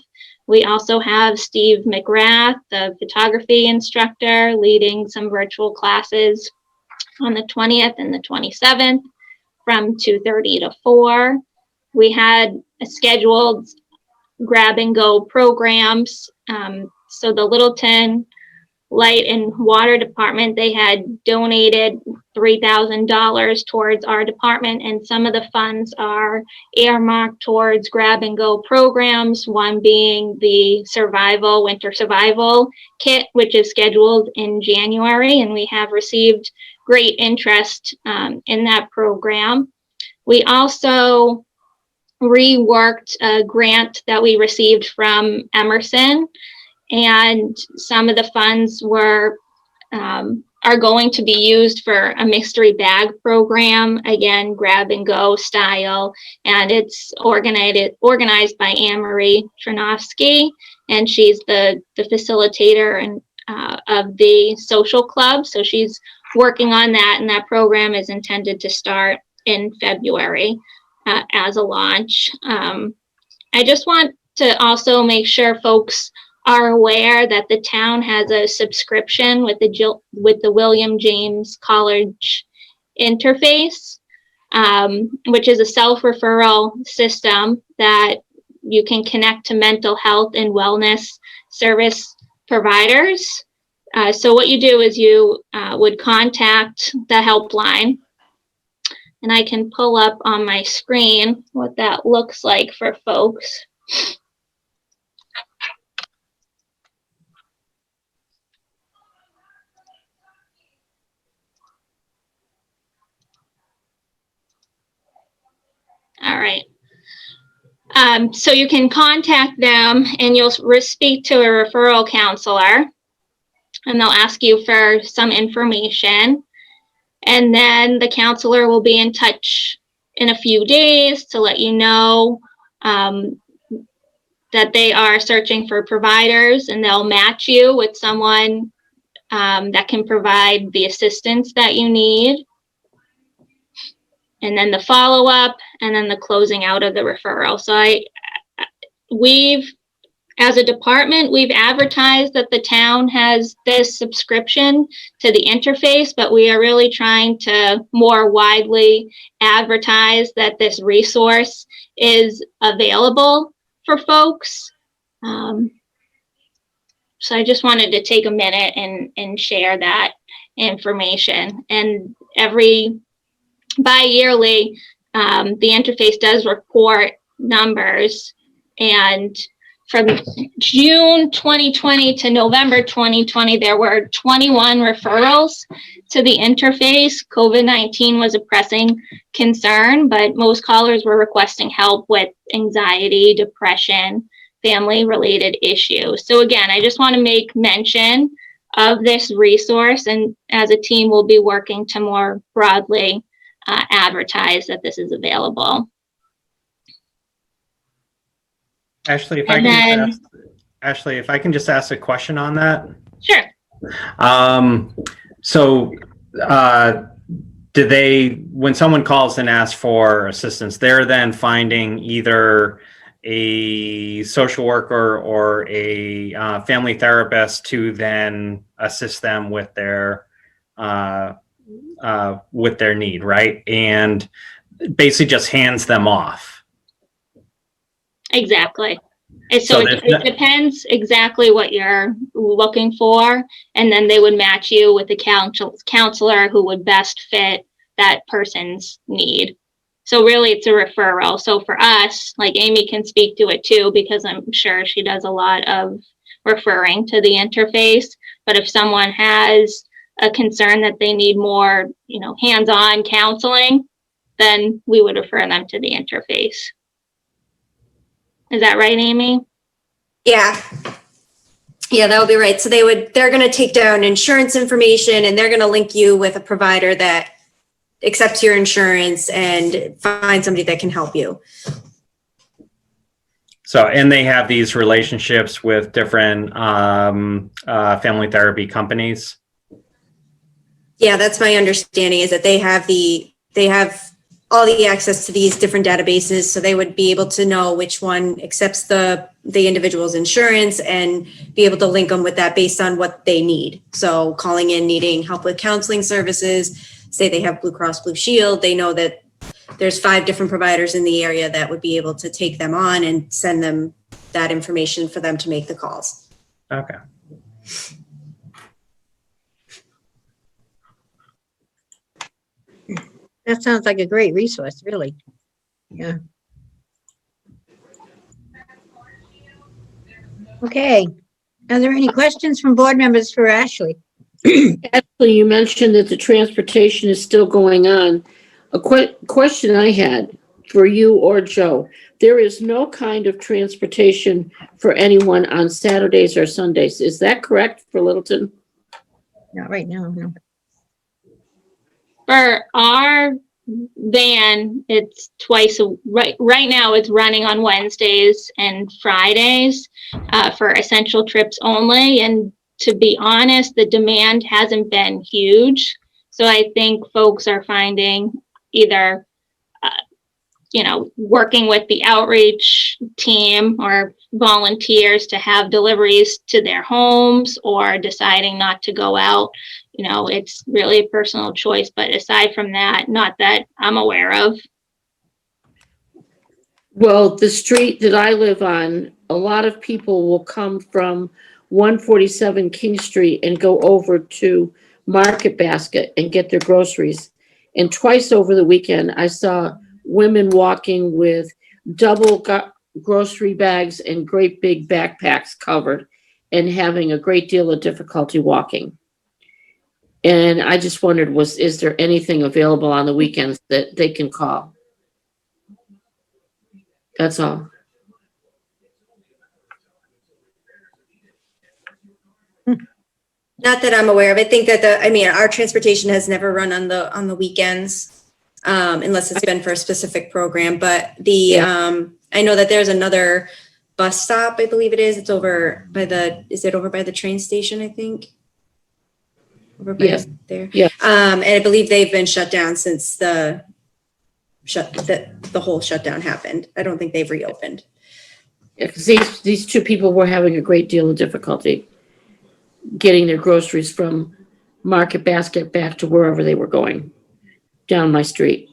We also have Steve McGrath, the photography instructor, leading some virtual classes on the 20th and the 27th from 2:30 to 4. We had scheduled grab and go programs. So the Littleton Light and Water Department, they had donated $3,000 towards our department, and some of the funds are earmarked towards grab and go programs, one being the winter survival kit, which is scheduled in January, and we have received great interest in that program. We also reworked a grant that we received from Emerson, and some of the funds are going to be used for a mystery bag program, again, grab and go style, and it's organized by Anne-Marie Trinovsky, and she's the facilitator and of the social club. So she's working on that, and that program is intended to start in February as a launch. I just want to also make sure folks are aware that the town has a subscription with the William James College interface, which is a self-referral system that you can connect to mental health and wellness service providers. So what you do is you would contact the helpline, and I can pull up on my screen what that looks like for folks. All right. So you can contact them, and you'll speak to a referral counselor, and they'll ask you for some information. And then the counselor will be in touch in a few days to let you know that they are searching for providers, and they'll match you with someone that can provide the assistance that you need. And then the follow-up, and then the closing out of the referral. So as a department, we've advertised that the town has this subscription to the interface, but we are really trying to more widely advertise that this resource is available for folks. So I just wanted to take a minute and share that information. And bi-yearly, the interface does report numbers, and from June 2020 to November 2020, there were 21 referrals to the interface. COVID-19 was a pressing concern, but most callers were requesting help with anxiety, depression, family-related issues. So again, I just want to make mention of this resource, and as a team, we'll be working to more broadly advertise that this is available. Ashley, if I can just ask a question on that. Sure. Do they, when someone calls and asks for assistance, they're then finding either a social worker or a family therapist to then assist them with their need, right? And basically just hands them off. Exactly. And so it depends exactly what you're looking for, and then they would match you with a counselor who would best fit that person's need. So really it's a referral. So for us, like Amy can speak to it too, because I'm sure she does a lot of referring to the interface. But if someone has a concern that they need more, hands-on counseling, then we would refer them to the interface. Is that right, Amy? Yeah. Yeah, that would be right. So they're going to take down insurance information and they're going to link you with a provider that accepts your insurance and find somebody that can help you. So, and they have these relationships with different family therapy companies. Yeah, that's my understanding, is that they have all the access to these different databases, so they would be able to know which one accepts the individual's insurance and be able to link them with that based on what they need. So calling in needing help with counseling services, say they have Blue Cross Blue Shield, they know that there's 5 different providers in the area that would be able to take them on and send them that information for them to make the calls. Okay. That sounds like a great resource, really. Yeah. Okay. Are there any questions from board members for Ashley? Ashley, you mentioned that the transportation is still going on. A question I had for you or Joe, there is no kind of transportation for anyone on Saturdays or Sundays. Is that correct for Littleton? Not right now, no. For our van, it's twice right now it's running on Wednesdays and Fridays for essential trips only. And to be honest, the demand hasn't been huge. So I think folks are finding either, working with the outreach team or volunteers to have deliveries to their homes, or deciding not to go out. It's really a personal choice, but aside from that, not that I'm aware of. Well, the street that I live on, a lot of people will come from 147 King Street and go over to Market Basket and get their groceries. And twice over the weekend, I saw women walking with double grocery bags and great big backpacks covered and having a great deal of difficulty walking. And I just wondered, is there anything available on the weekends that they can call? That's all. Not that I'm aware of. I think that our transportation has never run on the weekends, unless it's been for a specific program. But I know that there's another bus stop, I believe it is. It's over by the train station, I think? Over by there. Yeah. And I believe they've been shut down since the whole shutdown happened. I don't think they've reopened. Yeah, because these 2 people were having a great deal of difficulty getting their groceries from Market Basket back to wherever they were going down my street.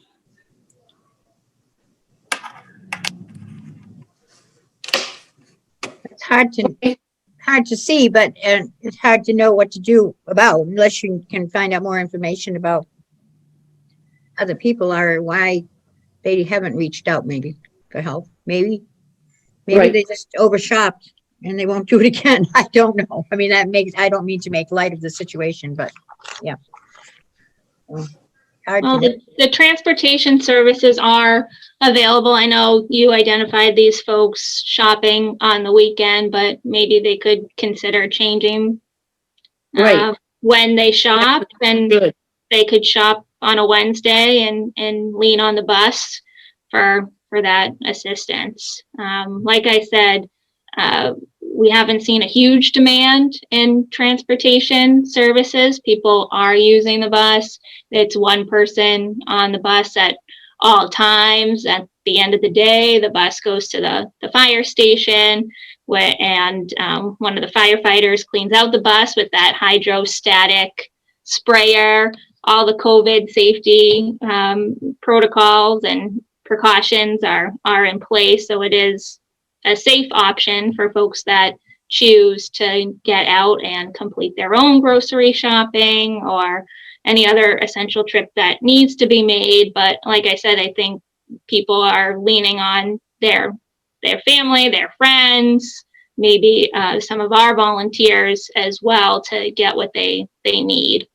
It's hard to see, but it's hard to know what to do about, unless you can find out more information about other people or why they haven't reached out maybe for help. Maybe Right. they just overshopped and they won't do it again. I don't know. I mean, I don't mean to make light of the situation, but yeah. Well, the transportation services are available. I know you identified these folks shopping on the weekend, but maybe they could consider changing Right. when they shop, and Good. they could shop on a Wednesday and lean on the bus for that assistance. Like I said, we haven't seen a huge demand in transportation services. People are using the bus. It's one person on the bus at all times. At the end of the day, the bus goes to the fire station, and one of the firefighters cleans out the bus with that hydrostatic sprayer. All the COVID safety protocols and precautions are in place. So it is a safe option for folks that choose to get out and complete their own grocery shopping or any other essential trip that needs to be made. But like I said, I think people are leaning on their family, their friends, maybe some of our volunteers as well to get what they need.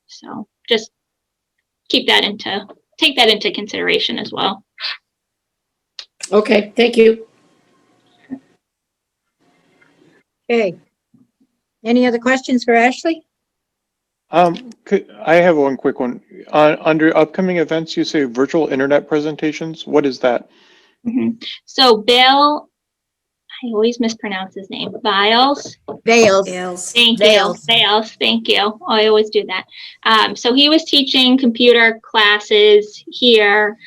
So just keep that into take that into consideration as well. Okay, thank you. Okay. Any other questions for Ashley? I have one quick one. Under upcoming events, you say virtual internet presentations. What is that? So Bill, I always mispronounce his name, Biles. Vales. Sales. Thank you. Vales. Vales. Thank you. I always do that. So he was teaching computer classes here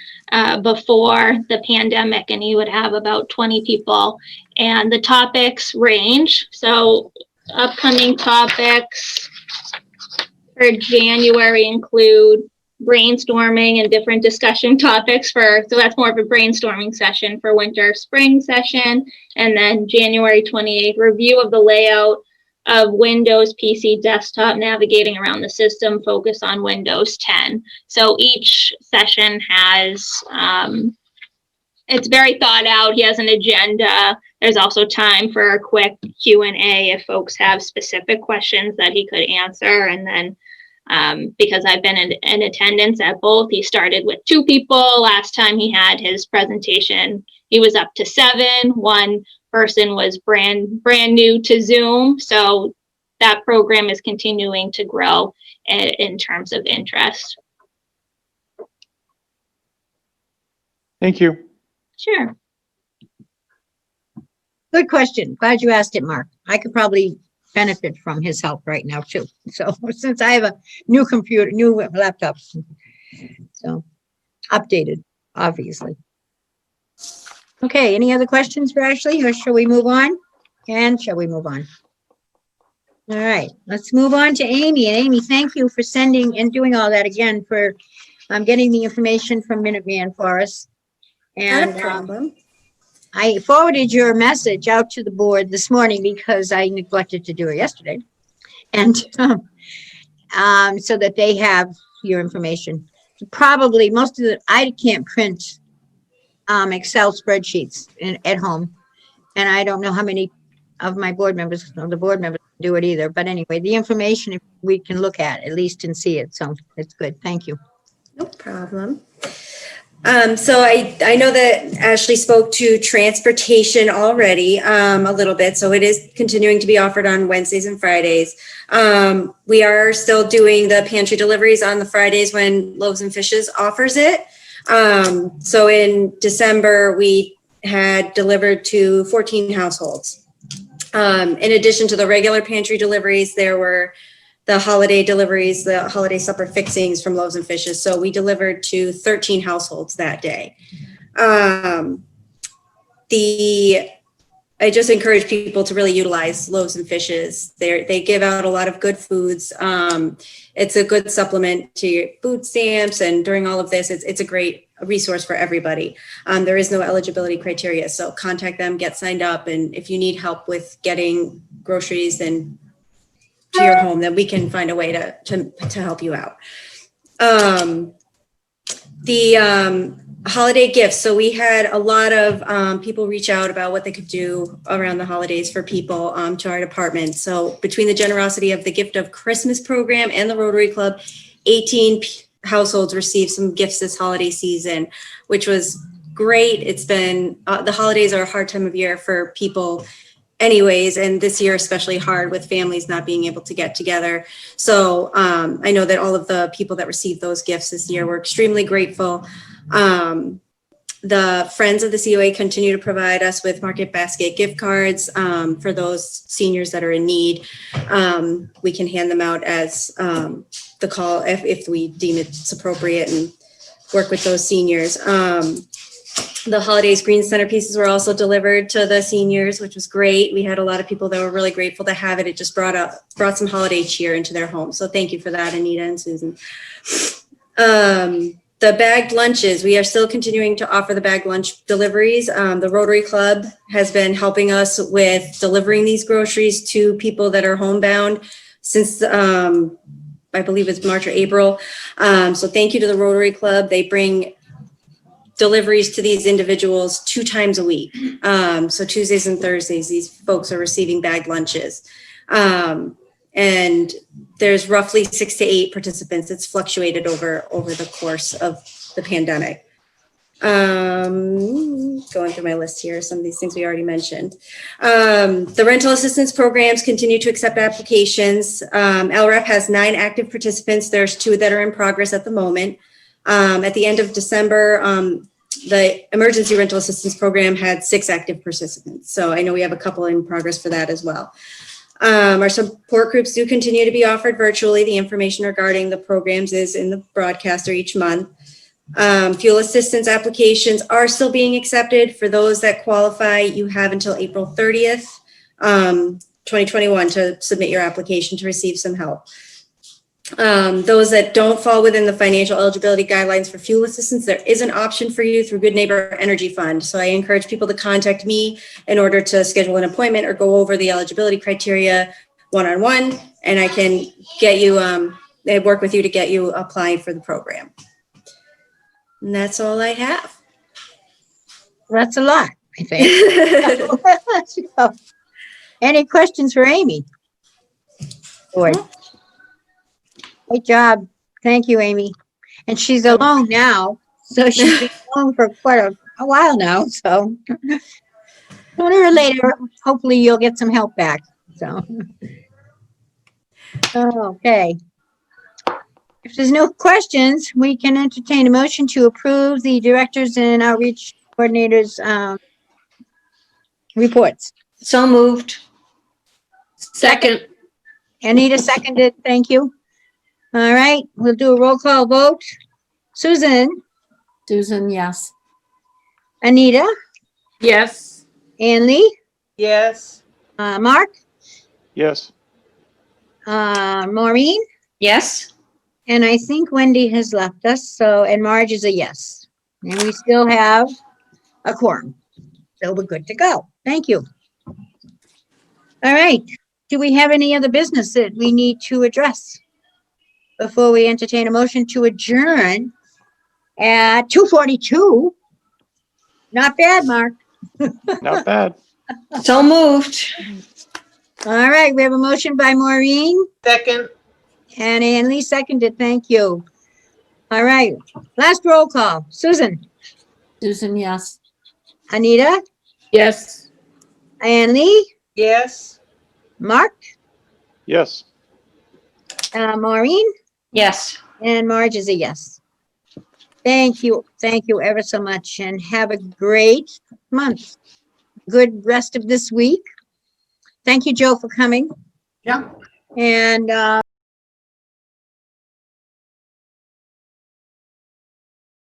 before the pandemic, and he would have about 20 people. And the topics range. So upcoming topics for January include brainstorming and different discussion topics so that's more of a brainstorming session for winter spring session. And then January 28th, review of the layout of Windows PC desktop, navigating around the system, focus on Windows 10. So each session has, it's very thought out. He has an agenda. There's also time for a quick Q&A if folks have specific questions that he could answer. And then because I've been in attendance at both. He started with 2 people. Last time he had his presentation, he was up to 7. One person was brand new to Zoom. So that program is continuing to grow in terms of interest. Thank you. Sure. Good question. Glad you asked it, Mark. I could probably benefit from his help right now too. So since I have a new computer, new laptop, so updated, obviously. Okay, any other questions for Ashley, or shall we move on? And shall we move on? All right, let's move on to Amy. And Amy, thank you for sending and doing all that again for getting the information from Minuteman for us. Not And a problem. I forwarded your message out to the board this morning because I neglected to do it yesterday. And so that they have your information. Probably most of I can't print Excel spreadsheets at home. And I don't know how many of my board members, the board members do it either. But anyway, the information we can look at least and see it. So it's good. Thank you. No problem. So I know that Ashley spoke to transportation already a little bit, so it is continuing to be offered on Wednesdays and Fridays. We are still doing the pantry deliveries on the Fridays when Loaves and Fishes offers it. So in December, we had delivered to 14 households. In addition to the regular pantry deliveries, there were the holiday deliveries, the holiday supper fixings from Loaves and Fishes. So we delivered to 13 households that day. I just encourage people to really utilize Loaves and Fishes. They give out a lot of good foods. It's a good supplement to your food stamps. And during all of this, it's a great resource for everybody. There is no eligibility criteria. So contact them, get signed up. And if you need help with getting groceries and to your home, then we can find a way to help you out. The holiday gifts. So we had a lot of people reach out about what they could do around the holidays for people to our department. So between the generosity of the Gift of Christmas program and the Rotary Club, 18 households received some gifts this holiday season, which was great. It's been, the holidays are a hard time of year for people anyways, and this year especially hard with families not being able to get together. So I know that all of the people that received those gifts this year were extremely grateful. The Friends of the COA continue to provide us with Market Basket gift cards for those seniors that are in need. We can hand them out as the call if we deem it's appropriate and work with those seniors. The holidays green centerpieces were also delivered to the seniors, which was great. We had a lot of people that were really grateful to have it. It just brought some holiday cheer into their home. So thank you for that, Anita and Susan. The bagged lunches, we are still continuing to offer the bagged lunch deliveries. The Rotary Club has been helping us with delivering these groceries to people that are homebound since I believe it's March or April. So thank you to the Rotary Club. They bring deliveries to these individuals 2 times a week. So Tuesdays and Thursdays, these folks are receiving bagged lunches. And there's roughly 6 to 8 participants. It's fluctuated over the course of the pandemic. Going through my list here, some of these things we already mentioned. The rental assistance programs continue to accept applications. LREP has 9 active participants. There's 2 that are in progress at the moment. At the end of December, the emergency rental assistance program had 6 active participants. So I know we have a couple in progress for that as well. Our support groups do continue to be offered virtually. The information regarding the programs is in the broadcaster each month. Fuel assistance applications are still being accepted. For those that qualify, you have until April 30th, 2021 to submit your application to receive some help. Those that don't fall within the financial eligibility guidelines for fuel assistance, there is an option for you through Good Neighbor Energy Fund. So I encourage people to contact me in order to schedule an appointment or go over the eligibility criteria one-on-one, and I can get you, work with you to get you applying for the program. And that's all I have. That's a lot, I think. So, any questions for Amy? Boy. Great job. Thank you, Amy. And she's alone now, so she's been alone for quite a while now, so sooner or later, hopefully you'll get some help back, so. Okay. If there's no questions, we can entertain a motion to approve the directors and outreach coordinators reports. So moved. Second, Anita seconded, thank you. All right, we'll do a roll call vote. Susan, Susan, yes. Anita, yes. Ann Lee, Yes. Mark, Yes. Maureen, Yes. and I think Wendy has left us, so, and Marge is a yes. And we still have a quorum, so we're good to go. Thank you. All right, do we have any other business that we need to address before we entertain a motion to adjourn at 2:42? Not bad, Mark. Not bad. So moved. All right, we have a motion by Maureen Second. and Ann Lee seconded. Thank you. All right, last roll call. Susan, Susan, yes. Anita, Yes. Ann Lee, Yes. Mark, Yes. Maureen, Yes. and Marge is a yes. Thank you. Thank you ever so much and have a great month. Good rest of this week. Thank you, Joe, for coming. Yeah. And